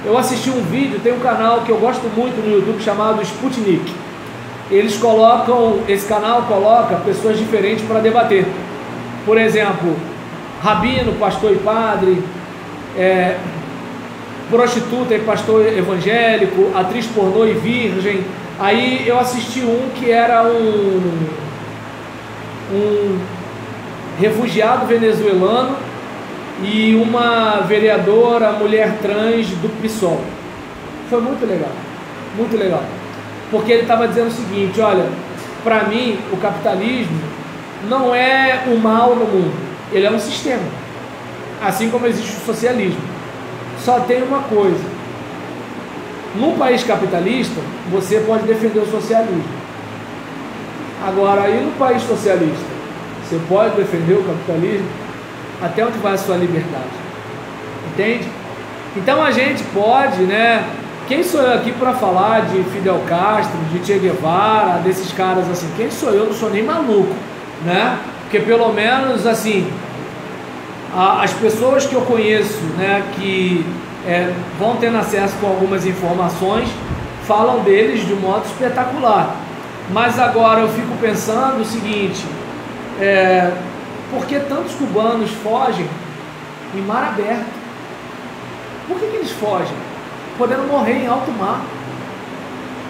Eu assisti um vídeo, tem um canal que eu gosto muito no YouTube chamado Sputnik. Eles colocam, esse canal coloca pessoas diferentes para debater. Por exemplo, rabino, pastor e padre, prostituta e pastor evangélico, atriz pornô e virgem. Aí eu assisti um que era um refugiado venezuelano e uma vereadora mulher trans do PSOL. Foi muito legal, muito legal. Porque ele estava dizendo o seguinte, olha, para mim o capitalismo não é o mal no mundo, ele é um sistema, assim como existe o socialismo. Só tem uma coisa, num país capitalista você pode defender o socialismo, agora aí no país socialista você pode defender o capitalismo? Até onde vai a sua liberdade? Entende? Então a gente pode, né? Quem sou eu aqui para falar de Fidel Castro, de Che Guevara, desses caras assim? Quem sou eu? Não sou nem maluco, né? Porque pelo menos assim, as pessoas que eu conheço, né, que vão tendo acesso com algumas informações, falam deles de um modo espetacular. Mas agora eu fico pensando o seguinte, por que tantos cubanos fogem em mar aberto? Por que eles fogem? Podendo morrer em alto mar.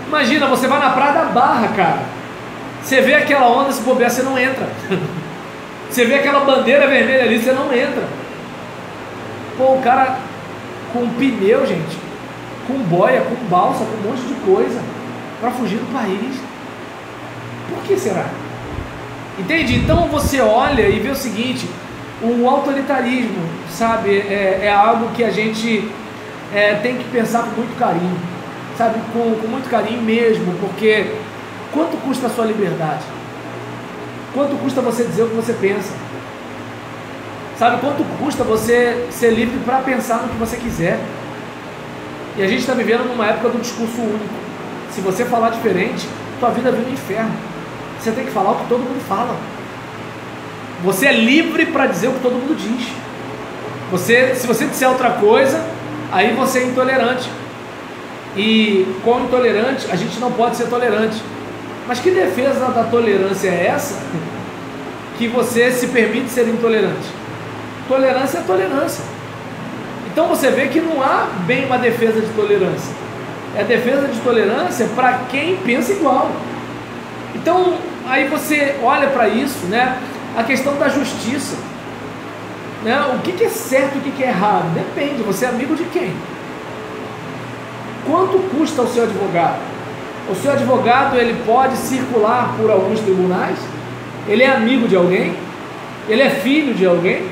Imagina, você vai na Praia da Barra, cara, você vê aquela onda, se bobear, você não entra. Você vê aquela bandeira vermelha ali, você não entra. Pô, o cara com pneu, gente, com boia, com balsa, com um monte de coisa, para fugir do país. Por que será? Entende? Então você olha e vê o seguinte, o autoritarismo, sabe, é algo que a gente tem que pensar com muito carinho, sabe, com muito carinho mesmo, porque quanto custa a sua liberdade? Quanto custa você dizer o que você pensa? Sabe, quanto custa você ser livre para pensar no que você quiser? E a gente está vivendo numa época do discurso único. Se você falar diferente, tua vida vira um inferno. Você tem que falar o que todo mundo fala. Você é livre para dizer o que todo mundo diz. Se você disser outra coisa, aí você é intolerante. E com intolerante, a gente não pode ser tolerante. Mas que defesa da tolerância é essa que você se permite ser intolerante? Tolerância é tolerância. Então você vê que não há bem uma defesa de tolerância. É defesa de tolerância para quem pensa igual. Então aí você olha para isso, né? A questão da justiça, né? O que é certo e o que é errado? Depende, você é amigo de quem? Quanto custa o seu advogado? O seu advogado, ele pode circular por alguns tribunais? Ele é amigo de alguém? Ele é filho de alguém?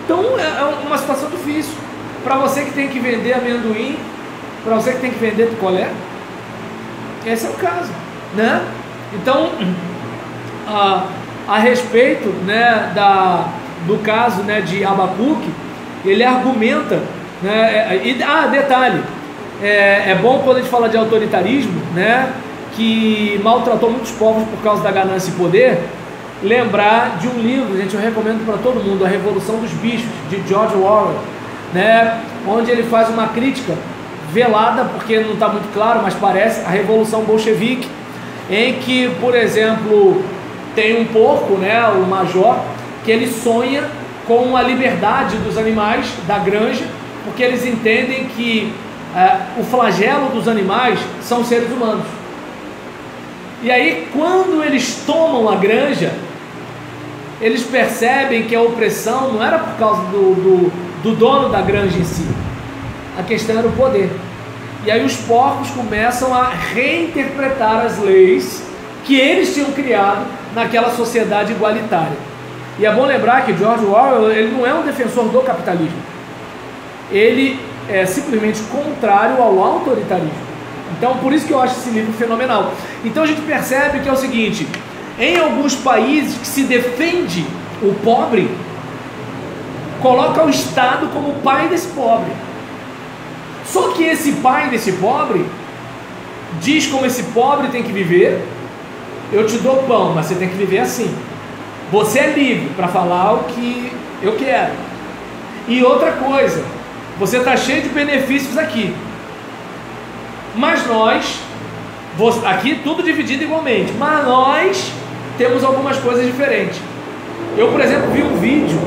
Então é uma situação difícil. Para você que tem que vender amendoim, para você que tem que vender picolé, esse é o caso, né? Então, a respeito, né, do caso, né, de Abacuque, ele argumenta, né, detalhe, é bom quando a gente fala de autoritarismo, né, que maltratou muitos povos por causa da ganância e poder, lembrar de um livro, gente, eu recomendo para todo mundo, A Revolução dos Bichos, de George Orwell, né, onde ele faz uma crítica velada, porque não está muito claro, mas parece, a Revolução Bolchevique, em que, por exemplo, tem um porco, né, o major, que ele sonha com a liberdade dos animais da granja, porque eles entendem que o flagelo dos animais são os seres humanos. E aí, quando eles tomam a granja, eles percebem que a opressão não era por causa do dono da granja em si, a questão era o poder. E aí os porcos começam a reinterpretar as leis que eles tinham criado naquela sociedade igualitária. E é bom lembrar que George Orwell, ele não é um defensor do capitalismo, ele é simplesmente contrário ao autoritarismo. Então por isso que eu acho esse livro fenomenal. Então a gente percebe que é o seguinte, em alguns países que se defende o pobre, coloca o Estado como pai desse pobre. Só que esse pai desse pobre diz como esse pobre tem que viver. Eu te dou pão, mas você tem que viver assim. Você é livre para falar o que eu quero. E outra coisa, você está cheio de benefícios aqui, mas nós, aqui tudo dividido igualmente, mas nós temos algumas coisas diferentes. Eu, por exemplo, vi um vídeo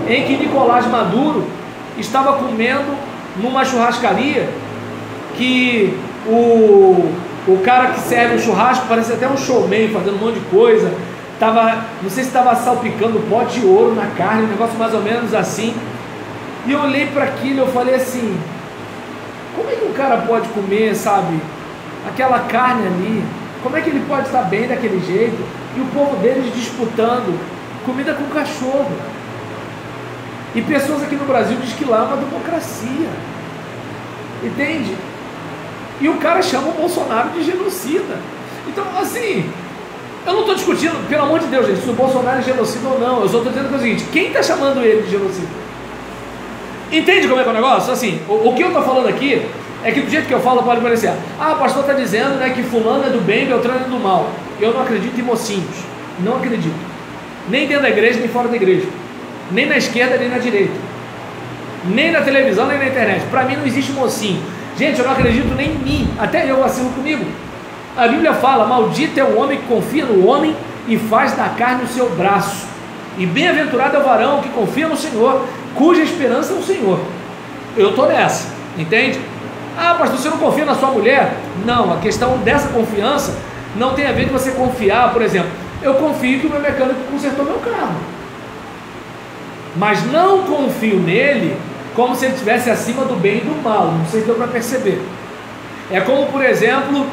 em que Nicolás Maduro estava comendo numa churrascaria, que o cara que serve o churrasco parece até um showman fazendo um monte de coisa, não sei se estava salpicando pó de ouro na carne, um negócio mais ou menos assim. E eu olhei para aquilo e eu falei assim, Como é que um cara pode comer, sabe, aquela carne ali? Como é que ele pode estar bem daquele jeito? E o povo deles disputando comida com cachorro. E pessoas aqui no Brasil dizem que lá é uma democracia. Entende? E o cara chama o Bolsonaro de genocida. Então, assim, eu não estou discutindo, pelo amor de Deus, gente, se o Bolsonaro é genocida ou não. Eu só estou dizendo que é o seguinte: quem está chamando ele de genocida? Entende como é que é o negócio? Assim, o que eu estou falando aqui é que do jeito que eu falo pode parecer: ah, o pastor está dizendo, né, que fulano é do bem, Beltrano é do mal. Eu não acredito em mocinhos. Não acredito. Nem dentro da igreja, nem fora da igreja. Nem na esquerda, nem na direita. Nem na televisão, nem na internet. Para mim não existe mocinho. Gente, eu não acredito nem em mim. Até eu vacilo comigo. A Bíblia fala: maldito é o homem que confia no homem e faz da carne o seu braço. E bem-aventurado é o varão que confia no Senhor, cuja esperança é o Senhor. Eu estou nessa, entende? Ah, pastor, você não confia na sua mulher? Não, a questão dessa confiança não tem a ver de você confiar. Por exemplo, eu confio que o meu mecânico consertou meu carro, mas não confio nele como se ele estivesse acima do bem e do mal. Não sei se deu para perceber. É como, por exemplo,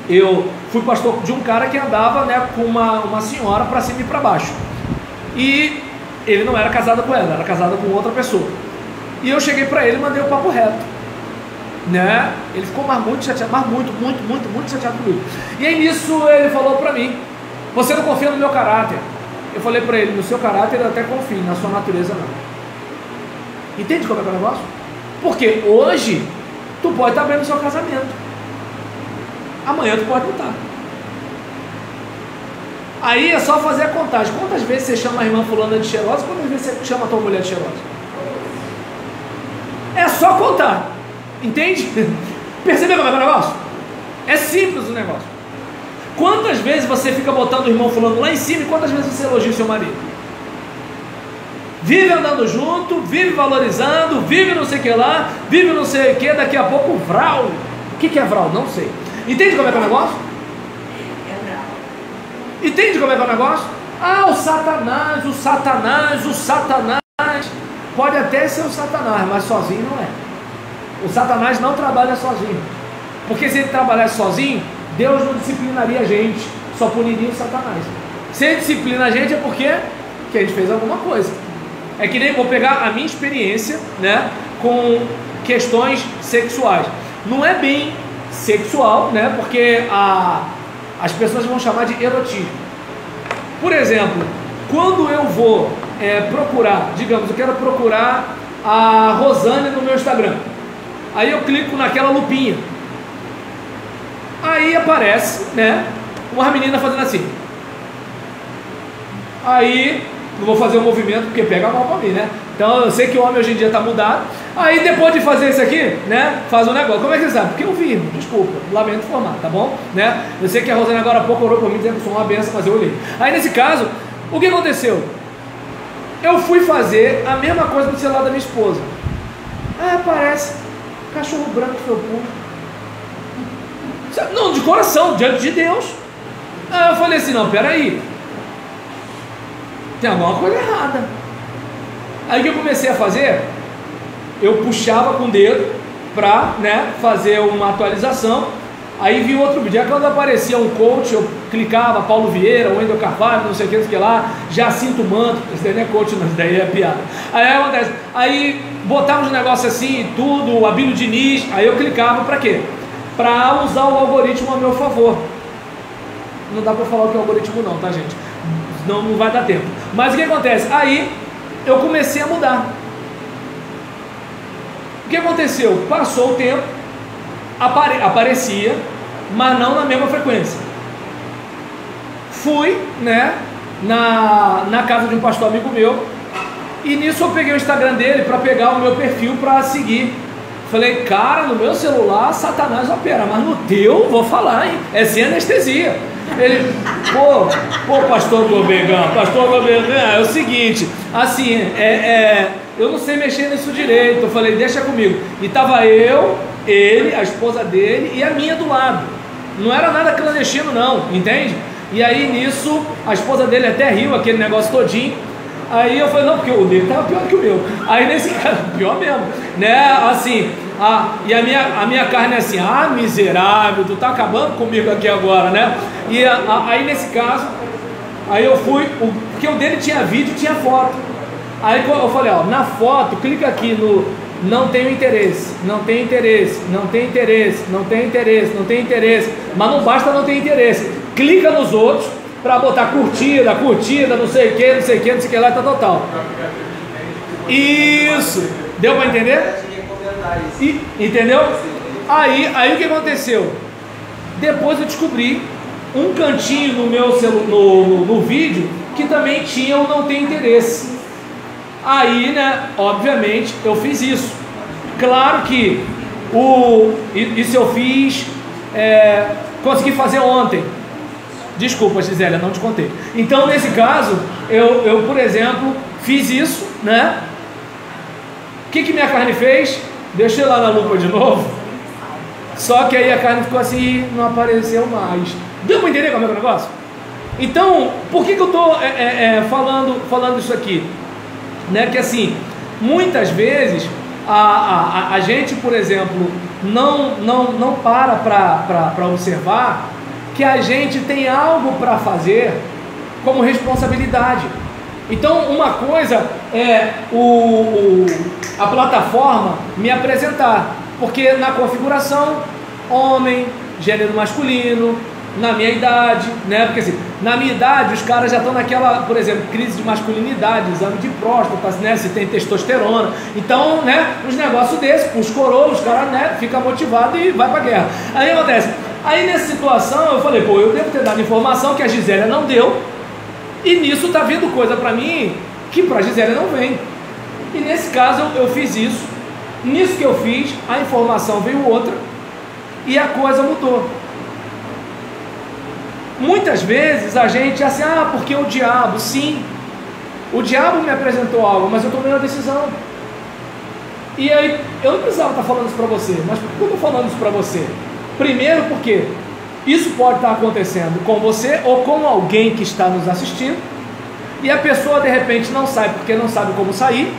eu fui pastor de um cara que andava, né, com uma senhora para cima e para baixo, e ele não era casado com ela, era casado com outra pessoa. E eu cheguei para ele e mandei o papo reto, né? Ele ficou muito chateado, muito chateado comigo. E aí nisso ele falou para mim: você não confia no meu caráter? Eu falei para ele: no seu caráter eu até confio, na sua natureza não. Entende como é que é o negócio? Porque hoje tu pode estar bem no seu casamento, amanhã tu pode não estar. Aí é só fazer a contagem. Quantas vezes você chama a irmã fulana de cheirosa? Quantas vezes você chama a tua mulher de cheirosa? É só contar. Entende? Percebeu como é que é o negócio? É simples o negócio. Quantas vezes você fica botando o irmão fulano lá em cima e quantas vezes você elogia o seu marido? Vive andando junto, vive valorizando, vive não sei o que lá, vive não sei o que, daqui a pouco vral. O que é vral? Não sei. Entende como é que é o negócio? Entende como é que é o negócio? Ah, o Satanás. Pode até ser o Satanás, mas sozinho não é. O Satanás não trabalha sozinho. Porque se ele trabalhasse sozinho, Deus não disciplinaria a gente, só puniria o Satanás. Se ele disciplina a gente é porque a gente fez alguma coisa. É que nem vou pegar a minha experiência, né, com questões sexuais. Não é bem sexual, né, porque as pessoas vão chamar de erotismo. Por exemplo, quando eu vou procurar, digamos, eu quero procurar a Rosane no meu Instagram, aí eu clico naquela lupinha, aí aparece, né, uma menina fazendo assim. Aí não vou fazer o movimento porque pega mal pra mim, né? Então eu sei que o homem hoje em dia tá mudado. Aí depois de fazer isso aqui, né, faz um negócio. Como é que você sabe? Porque eu vi, desculpa, lamento informar, tá bom? Né? Eu sei que a Rosana agora há pouco orou por mim dizendo que sou uma benção, mas eu olhei. Aí nesse caso, o que aconteceu? Eu fui fazer a mesma coisa no celular da minha esposa. Ah, aparece cachorro branco felpudo. Não, de coração, diante de Deus. Aí eu falei assim: não, peraí, tem alguma coisa errada. Aí o que eu comecei a fazer? Eu puxava com o dedo para, né, fazer uma atualização. Aí vi outro vídeo. Aí quando aparecia um coach, eu clicava: Paulo Vieira, Wendel Carvalho, não sei o que lá, Jacinto Manto. Esse daí não é coach, não, esse daí é piada. Aí acontece, aí botava uns negócios assim e tudo, o Abílio Diniz. Aí eu clicava para quê? Para usar o algoritmo a meu favor. Não dá para falar o que é algoritmo não, tá, gente? Não vai dar tempo. Mas o que acontece? Aí eu comecei a mudar. O que aconteceu? Passou o tempo, aparecia, mas não na mesma frequência. Fui, né, na casa de um pastor amigo meu, e nisso eu peguei o Instagram dele para pegar o meu perfil para seguir. Falei: cara, no meu celular Satanás opera, mas no teu, vou falar, hein, é sem anestesia. Ele: pô, pastor Gobegão, é o seguinte, assim, eu não sei mexer nisso direito. Eu falei: deixa comigo. E tava eu, ele, a esposa dele e a minha do lado. Não era nada clandestino não, entende? E aí nisso, a esposa dele até riu aquele negócio todinho. Aí eu falei, não, porque o dele estava pior que o meu. Aí nesse caso, pior mesmo, né? Assim, e a minha carne é assim, miserável, tu tá acabando comigo aqui agora, né? E aí nesse caso, aí eu fui, porque o dele tinha vídeo, tinha foto. Aí eu falei, ó, na foto, clica aqui no não tenho interesse, não tem interesse, não tem interesse, não tem interesse, não tem interesse, mas não basta não ter interesse, clica nos outros para botar curtida, não sei o que, não sei o que, não sei o que lá, tá total. Isso, deu para entender? Entendeu? Aí o que aconteceu? Depois eu descobri um cantinho no meu no vídeo que também tinha o não tem interesse. Aí, né, obviamente, eu fiz isso. Claro que isso eu fiz, consegui fazer ontem. Desculpa, Gisele, não te contei. Então, nesse caso, eu, por exemplo, fiz isso, né? O que minha carne fez? Deixei lá na lupa de novo. Só que aí a carne ficou assim e não apareceu mais. Deu para entender como é o negócio? Então, por que eu estou falando isso aqui? Né, que assim, muitas vezes a gente, por exemplo, não para observar que a gente tem algo para fazer como responsabilidade. Então, uma coisa é a plataforma me apresentar, porque na configuração, homem, gênero masculino, na minha idade, né? Porque assim, na minha idade os caras já estão naquela, por exemplo, crise de masculinidade, exame de próstata, né? Se tem testosterona, então, né? Uns negócios desses, os coroas, os caras, né? Fica motivado e vai pra guerra. Aí acontece, aí nessa situação eu falei, pô, eu devo ter dado informação que a Gisélia não deu, e nisso tá vindo coisa pra mim que pra Gisélia não vem. E nesse caso eu fiz isso, nisso que eu fiz, a informação veio outra e a coisa mudou. Muitas vezes a gente assim, porque o diabo, sim, o diabo me apresentou algo, mas eu tomei uma decisão. E aí, eu não precisava estar falando isso para você, mas por que eu estou falando isso para você? Primeiro porque isso pode estar acontecendo com você ou com alguém que está nos assistindo, e a pessoa de repente não sai porque não sabe como sair,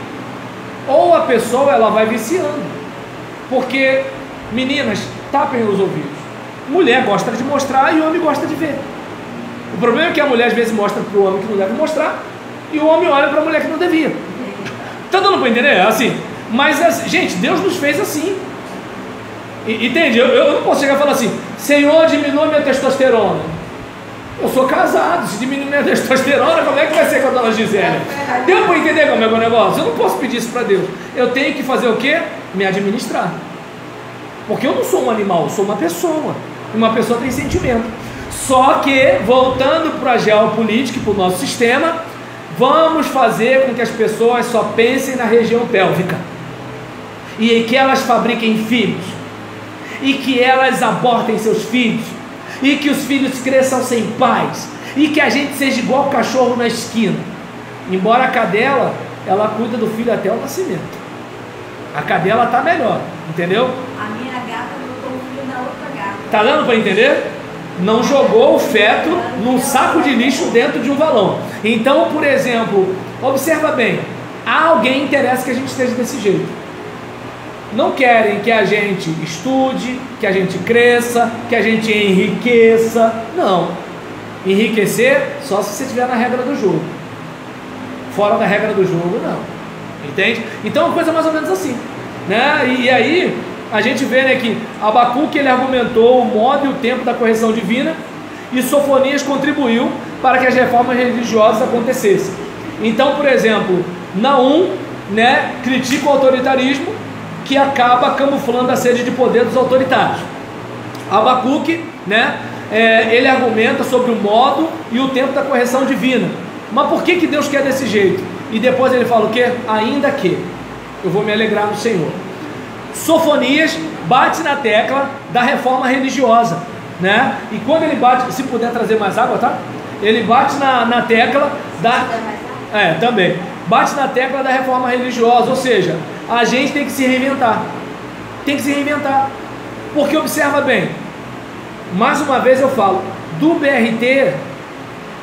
ou a pessoa ela vai viciando, porque, meninas, tapem os ouvidos. Mulher gosta de mostrar e o homem gosta de ver. O problema é que a mulher às vezes mostra para o homem que não deve mostrar e o homem olha para a mulher que não devia. Tá dando para entender? É assim. Mas, gente, Deus nos fez assim. Entende? Eu não posso chegar e falar assim, Senhor, diminua minha testosterona. Eu sou casado, se diminuir minha testosterona, como é que vai ser com a dona Gisélia? Deu para entender como é o negócio? Eu não posso pedir isso para Deus. Eu tenho que fazer o quê? Me administrar. Porque eu não sou um animal, eu sou uma pessoa. E uma pessoa tem sentimento. Só que, voltando para a geopolítica e para o nosso sistema, vamos fazer com que as pessoas só pensem na região pélvica. E que elas fabriquem filhos. E que elas abortem seus filhos. E que os filhos cresçam sem pais. E que a gente seja igual o cachorro na esquina. Embora a cadela, ela cuida do filho até o nascimento. A cadela está melhor, entendeu? A minha gata botou um filho na outra gata. Tá dando para entender? Não jogou o feto num saco de lixo dentro de um valão. Então, por exemplo, observa bem, a alguém interessa que a gente esteja desse jeito. Não querem que a gente estude, que a gente cresça, que a gente enriqueça. Não. Enriquecer só se você estiver na regra do jogo. Fora da regra do jogo, não. Entende? Então é uma coisa mais ou menos assim, né? E aí a gente vê, né, que Abacuque ele argumentou o modo e o tempo da correção divina, e Sofonias contribuiu para que as reformas religiosas acontecessem. Então, por exemplo, Naum, né, critica o autoritarismo que acaba camuflando a sede de poder dos autoritários. Abacuque, né, ele argumenta sobre o modo e o tempo da correção divina. Mas por que Deus quer desse jeito? E depois ele fala o quê? Ainda que eu vou me alegrar no Senhor. Sofonias bate na tecla da reforma religiosa, né? E quando ele bate, se puder trazer mais água, tá? Ele bate na tecla da... também. Bate na tecla da reforma religiosa, ou seja, a gente tem que se reinventar. Tem que se reinventar. Porque observa bem, mais uma vez eu falo, do BRT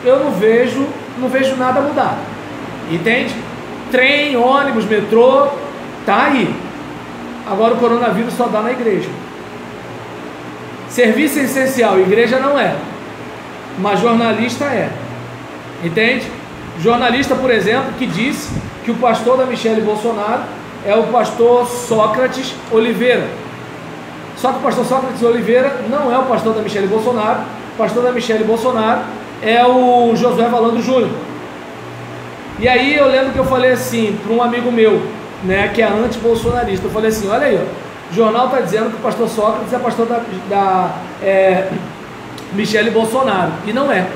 eu não vejo nada mudar. Entende? Trem, ônibus, metrô, tá aí. Agora o coronavírus só dá na igreja. Serviço é essencial, igreja não é. Mas jornalista é. Entende? Jornalista, por exemplo, que disse que o pastor da Michele Bolsonaro é o pastor Sócrates Oliveira. Só que o pastor Sócrates Oliveira não é o pastor da Michele Bolsonaro. O pastor da Michele Bolsonaro é o Josué Valandro Júnior. E aí eu lembro que eu falei assim para um amigo meu, né, que é anti-bolsonarista. Eu falei assim: olha aí, ó, o jornal está dizendo que o pastor Sócrates é pastor da Michele Bolsonaro. E não é.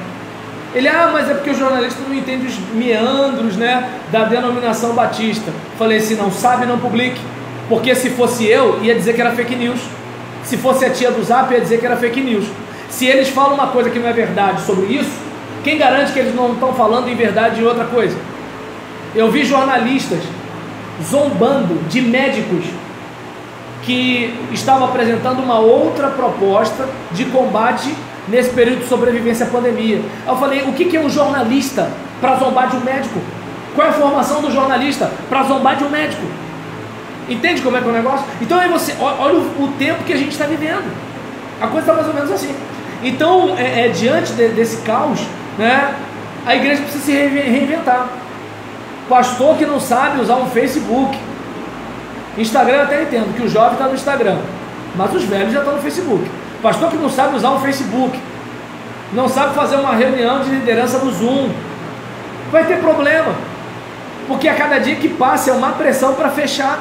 Ele, mas é porque o jornalista não entende os meandros, né, da denominação batista. Falei assim: não sabe, não publique. Porque se fosse eu, ia dizer que era fake news. Se fosse a tia do Zap, ia dizer que era fake news. Se eles falam uma coisa que não é verdade sobre isso, quem garante que eles não estão falando em verdade em outra coisa? Eu vi jornalistas zombando de médicos que estavam apresentando uma outra proposta de combate nesse período de sobrevivência à pandemia. Eu falei: o que é um jornalista para zombar de um médico? Qual é a formação do jornalista para zombar de um médico? Entende como é que é o negócio? Então aí você olha o tempo que a gente está vivendo. A coisa está mais ou menos assim. Então, diante desse caos, né, a igreja precisa se reinventar. Pastor que não sabe usar um Facebook, Instagram, eu até entendo que o jovem está no Instagram, mas os velhos já estão no Facebook. Pastor que não sabe usar um Facebook, não sabe fazer uma reunião de liderança no Zoom, vai ter problema, porque a cada dia que passa é uma pressão para fechar,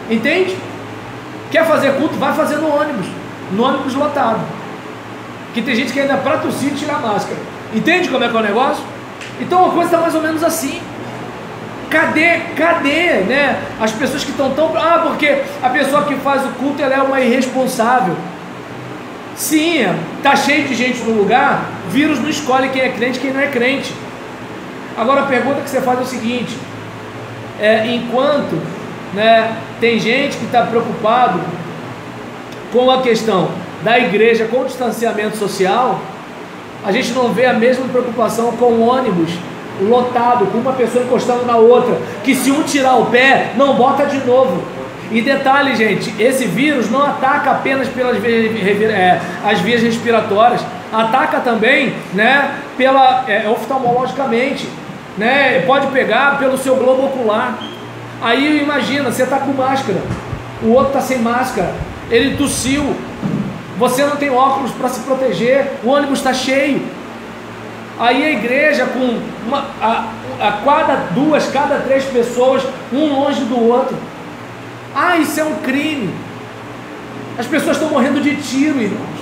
entende? Quer fazer culto? Vai fazer no ônibus lotado, que tem gente que ainda para tossir e tirar a máscara. Entende como é que é o negócio? Então a coisa está mais ou menos assim. Cadê, né, as pessoas que estão tão... porque a pessoa que faz o culto, ela é uma irresponsável. Sim, tá cheio de gente no lugar, vírus não escolhe quem é crente e quem não é crente. Agora a pergunta que você faz é o seguinte: enquanto, né, tem gente que está preocupado com a questão da igreja, com o distanciamento social, a gente não vê a mesma preocupação com o ônibus lotado, com uma pessoa encostando na outra, que se um tirar o pé, não bota de novo. E detalhe, gente, esse vírus não ataca apenas pelas as vias respiratórias, ataca também, né, oftalmologicamente, né, pode pegar pelo seu globo ocular. Aí imagina, você está com máscara, o outro está sem máscara, ele tossiu, você não tem óculos para se proteger, o ônibus está cheio. Aí a igreja com cada 3 pessoas, um longe do outro. Isso é um crime. As pessoas estão morrendo de tiro, irmãos.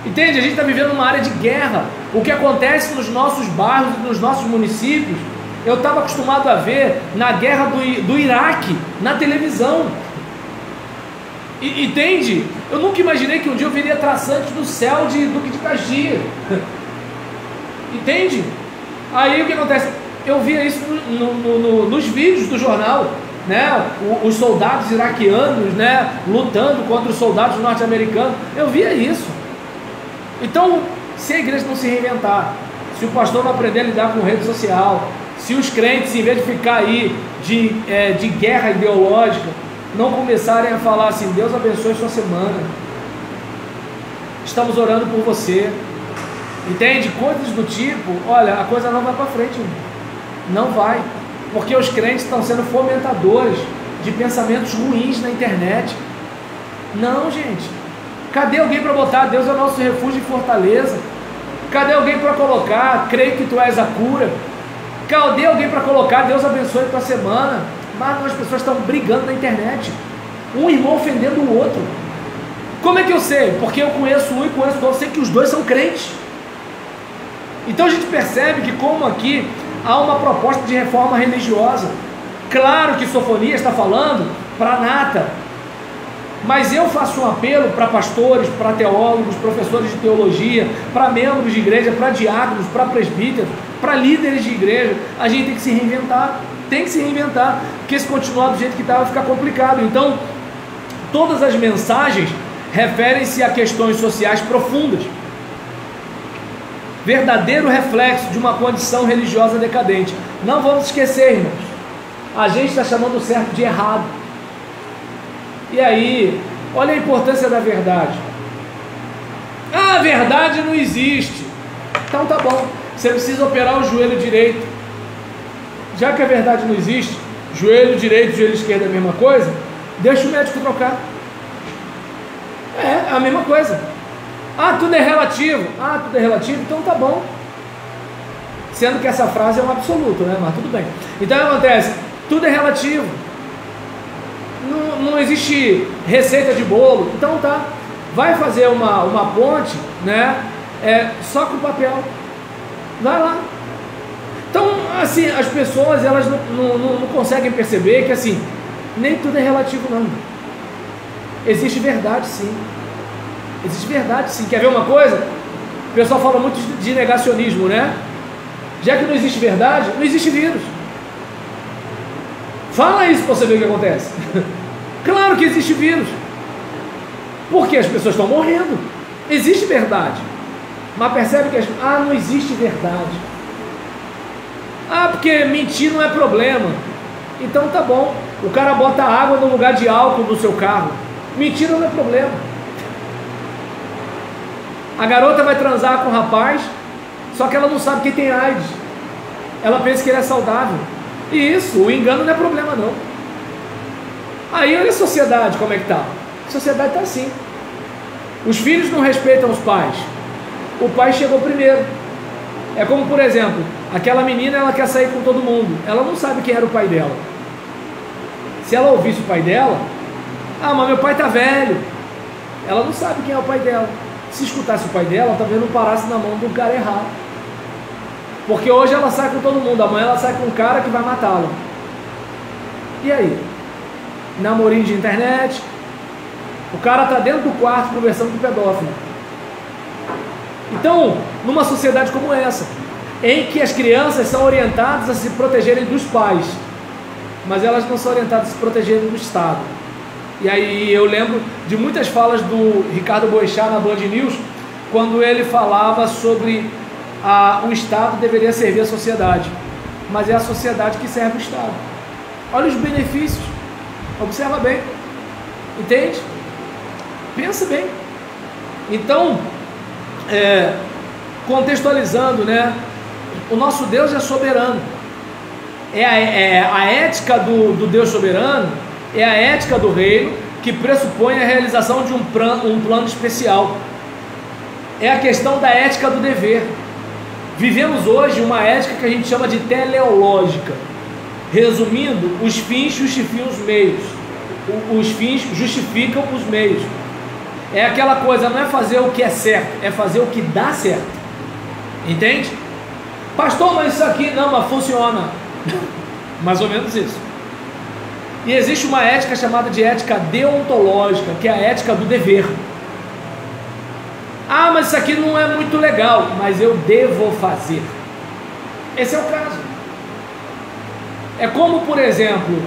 Entende? A gente está vivendo uma área de guerra. O que acontece nos nossos bairros, nos nossos municípios, eu estava acostumado a ver na guerra do Iraque, na televisão. Entende? Eu nunca imaginei que um dia eu veria traçantes do céu de Duque de Caxias. Entende? Aí o que acontece? Eu via isso nos vídeos do jornal, né? Os soldados iraquianos, né, lutando contra os soldados norte-americanos. Eu via isso. Então, se a igreja não se reinventar, se o pastor não aprender a lidar com rede social, se os crentes, em vez de ficar aí de guerra ideológica, não começarem a falar assim: Deus abençoe sua semana, estamos orando por você, entende? Coisas do tipo, olha, a coisa não vai para frente, não vai, porque os crentes estão sendo fomentadores de pensamentos ruins na internet. Não, gente, cadê alguém para botar Deus é o nosso refúgio e fortaleza? Cadê alguém para colocar creio que tu és a cura? Cadê alguém para colocar Deus abençoe tua semana? Mas as pessoas estão brigando na internet, um irmão ofendendo o outro. Como é que eu sei? Porque eu conheço um e conheço o outro, sei que os dois são crentes. Então a gente percebe que, como aqui há uma proposta de reforma religiosa, claro que Sofonias está falando para a nata, mas eu faço um apelo para pastores, para teólogos, professores de teologia, para membros de igreja, para diáconos, para presbíteros, para líderes de igreja. A gente tem que se reinventar, porque se continuar do jeito que está vai ficar complicado. Então todas as mensagens referem-se a questões sociais profundas. verdadeiro reflexo de uma condição religiosa decadente. Não vamos esquecer, irmãos, a gente está chamando o certo de errado. E aí, olha a importância da verdade. Ah, a verdade não existe. Então tá bom, você precisa operar o joelho direito. Já que a verdade não existe, joelho direito, joelho esquerdo é a mesma coisa, deixa o médico trocar. É a mesma coisa. Ah, tudo é relativo. Ah, tudo é relativo, então tá bom. Sendo que essa frase é um absoluto, né? Mas tudo bem. Então o que acontece? Tudo é relativo. Não existe receita de bolo. Então tá. Vai fazer uma ponte, né? Só com papel. Vai lá. Então, assim, as pessoas, elas não conseguem perceber que, assim, nem tudo é relativo, não. Existe verdade, sim. Existe verdade, sim. Quer ver uma coisa? O pessoal fala muito de negacionismo, né? Já que não existe verdade, não existe vírus. Fala isso para você ver o que acontece. Claro que existe vírus. Porque as pessoas estão morrendo. Existe verdade. Mas percebe que não existe verdade. Ah, porque mentir não é problema. Então tá bom. O cara bota água no lugar de álcool no seu carro. Mentira não é problema. A garota vai transar com o rapaz, só que ela não sabe que tem AIDS. Ela pensa que ele é saudável. E isso, o engano não é problema não. Aí olha a sociedade como é que tá. A sociedade está assim. Os filhos não respeitam os pais. O pai chegou primeiro. É como, por exemplo, aquela menina, ela quer sair com todo mundo. Ela não sabe quem era o pai dela. Se ela ouvisse o pai dela, mas meu pai está velho. Ela não sabe quem é o pai dela. Se escutasse o pai dela, talvez não parasse na mão do cara errado. Porque hoje ela sai com todo mundo, amanhã ela sai com um cara que vai matá-la. E aí? Namorinho de internet. O cara está dentro do quarto conversando com o pedófilo. Então, numa sociedade como essa, em que as crianças são orientadas a se protegerem dos pais, mas elas não são orientadas a se protegerem do Estado. E aí eu lembro de muitas falas do Ricardo Boechat na Band News, quando ele falava sobre o Estado deveria servir a sociedade, mas é a sociedade que serve o Estado. Olha os benefícios, observa bem, entende? Pensa bem. Então, contextualizando, né? O nosso Deus é soberano. A ética do Deus soberano é a ética do reino, que pressupõe a realização de um plano especial. É a questão da ética do dever. Vivemos hoje uma ética que a gente chama de teleológica. Resumindo, os fins justificam os meios. Os fins justificam os meios. É aquela coisa, não é fazer o que é certo, é fazer o que dá certo. Entende? Pastor, mas isso aqui não, mas funciona. Mais ou menos isso. E existe uma ética chamada de ética deontológica, que é a ética do dever. Mas isso aqui não é muito legal, mas eu devo fazer. Esse é o caso. É como, por exemplo,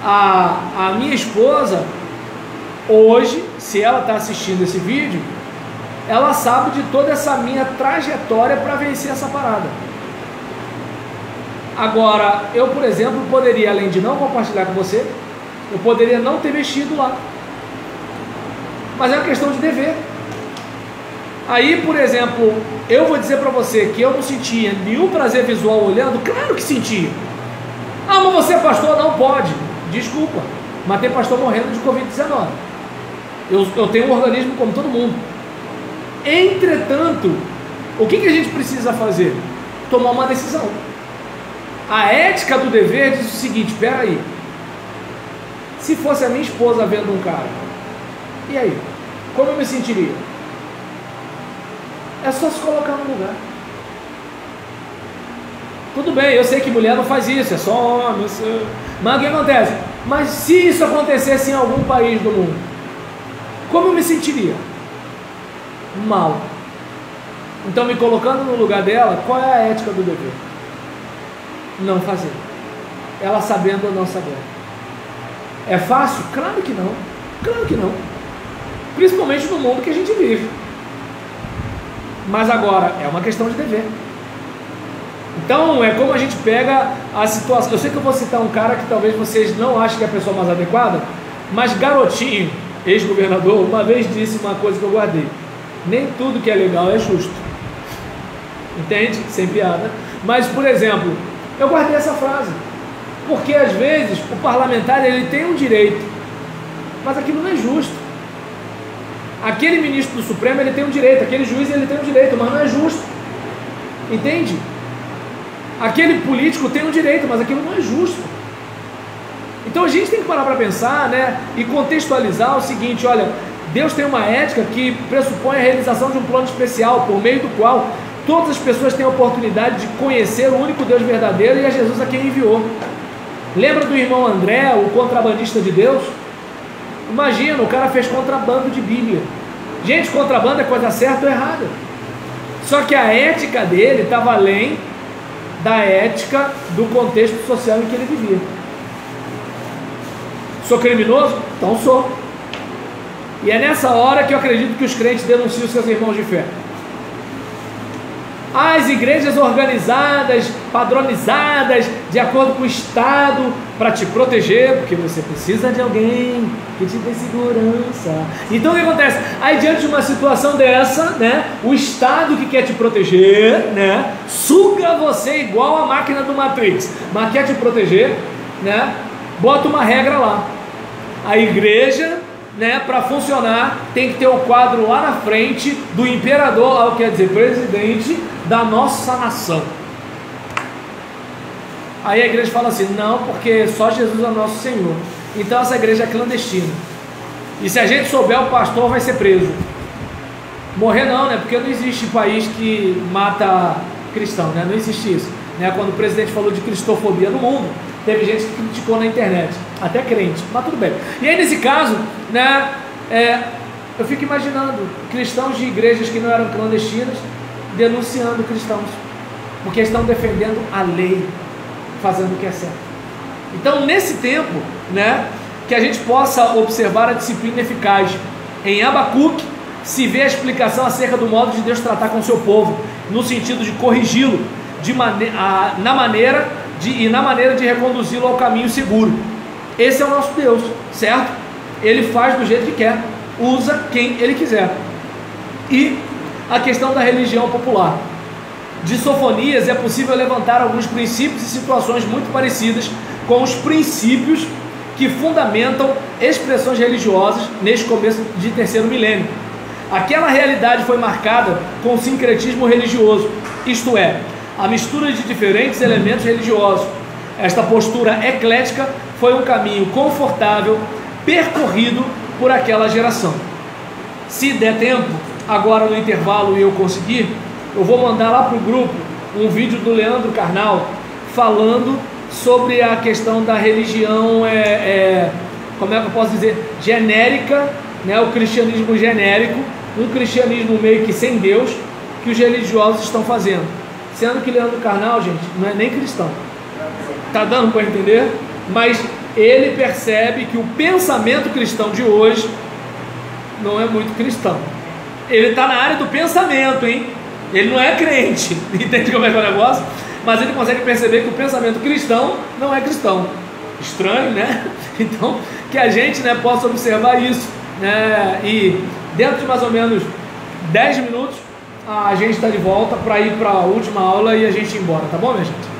a minha esposa, hoje, se ela está assistindo esse vídeo, ela sabe de toda essa minha trajetória para vencer essa parada. Agora, eu, por exemplo, poderia, além de não compartilhar com você, eu poderia não ter mexido lá. Mas é uma questão de dever. Aí, por exemplo, eu vou dizer para você que eu não sentia nenhum prazer visual olhando. Claro que sentia. Mas você é pastor? Não pode. Desculpa, mas tem pastor morrendo de Covid-19. Eu tenho um organismo como todo mundo. Entretanto, o que a gente precisa fazer? Tomar uma decisão. A ética do dever diz o seguinte: espera aí, se fosse a minha esposa vendo um cara, e aí? Como eu me sentiria? É só se colocar no lugar. Tudo bem, eu sei que mulher não faz isso, é só homem, mas o que acontece? Mas se isso acontecesse em algum país do mundo, como eu me sentiria? Mal. Então, me colocando no lugar dela, qual é a ética do dever? Não fazer. Ela sabendo ou não sabendo. É fácil? Claro que não. Claro que não. Principalmente no mundo que a gente vive. Mas agora, é uma questão de dever. Então, é como a gente pega a situação. Eu sei que eu vou citar um cara que talvez vocês não achem que é a pessoa mais adequada, mas Garotinho, ex-governador, uma vez disse uma coisa que eu guardei: nem tudo que é legal é justo. Entende? Sem piada. Mas, por exemplo, eu guardei essa frase, porque às vezes o parlamentar ele tem um direito, mas aquilo não é justo. Aquele ministro do Supremo ele tem um direito, aquele juiz ele tem um direito, mas não é justo. Entende? Aquele político tem um direito, mas aquilo não é justo. Então a gente tem que parar para pensar, né, e contextualizar o seguinte: olha, Deus tem uma ética que pressupõe a realização de um plano especial, por meio do qual todas as pessoas têm a oportunidade de conhecer o único Deus verdadeiro e a Jesus a quem enviou. Lembra do irmão André, o contrabandista de Deus? Imagina, o cara fez contrabando de Bíblia. Gente, contrabando é coisa certa ou errada? Só que a ética dele estava além da ética do contexto social em que ele vivia. Sou criminoso? Então sou. E é nessa hora que eu acredito que os crentes denunciam seus irmãos de fé. As igrejas organizadas, padronizadas, de acordo com o Estado, para te proteger, porque você precisa de alguém que te dê segurança. Então o que acontece? Aí diante de uma situação dessa, né, o Estado que quer te proteger, né, suga você igual a máquina do Matrix, mas quer te proteger, né, bota uma regra lá. A igreja, né, para funcionar, tem que ter o quadro lá na frente do imperador, quer dizer, presidente da nossa nação. Aí a igreja fala assim: não, porque só Jesus é o nosso Senhor. Então essa igreja é clandestina. E se a gente souber, o pastor vai ser preso. Morrer não, né? Porque não existe país que mata cristão, né? Não existe isso, né? Quando o presidente falou de cristofobia no mundo, teve gente que criticou na internet, até crente, mas tudo bem. E aí nesse caso, né, eu fico imaginando cristãos de igrejas que não eram clandestinas denunciando cristãos, porque estão defendendo a lei, fazendo o que é certo. Então nesse tempo, né, que a gente possa observar a disciplina eficaz. Em Abacuque se vê a explicação acerca do modo de Deus tratar com o seu povo, no sentido de corrigi-lo na maneira de reconduzi-lo ao caminho seguro. Esse é o nosso Deus, certo? Ele faz do jeito que quer, usa quem Ele quiser. E a questão da religião popular. De Sofonias é possível levantar alguns princípios e situações muito parecidas com os princípios que fundamentam expressões religiosas neste começo de terceiro milênio. Aquela realidade foi marcada com o sincretismo religioso, isto é, a mistura de diferentes elementos religiosos. Esta postura eclética foi um caminho confortável percorrido por aquela geração. Se der tempo, agora no intervalo e eu conseguir, eu vou mandar lá para o grupo um vídeo do Leandro Carnal falando sobre a questão da religião, como é que eu posso dizer, genérica, né? O cristianismo genérico, um cristianismo meio que sem Deus, que os religiosos estão fazendo. Sendo que Leandro Carnal, gente, não é nem cristão. Tá dando para entender? Mas ele percebe que o pensamento cristão de hoje não é muito cristão. Ele está na área do pensamento, hein? Ele não é crente, entende como é que é o negócio? Mas ele consegue perceber que o pensamento cristão não é cristão. Estranho, né? Então, que a gente, né, possa observar isso, né? E dentro de mais ou menos 10 minutos, a gente está de volta para ir para a última aula e a gente ir embora, tá bom, minha gente?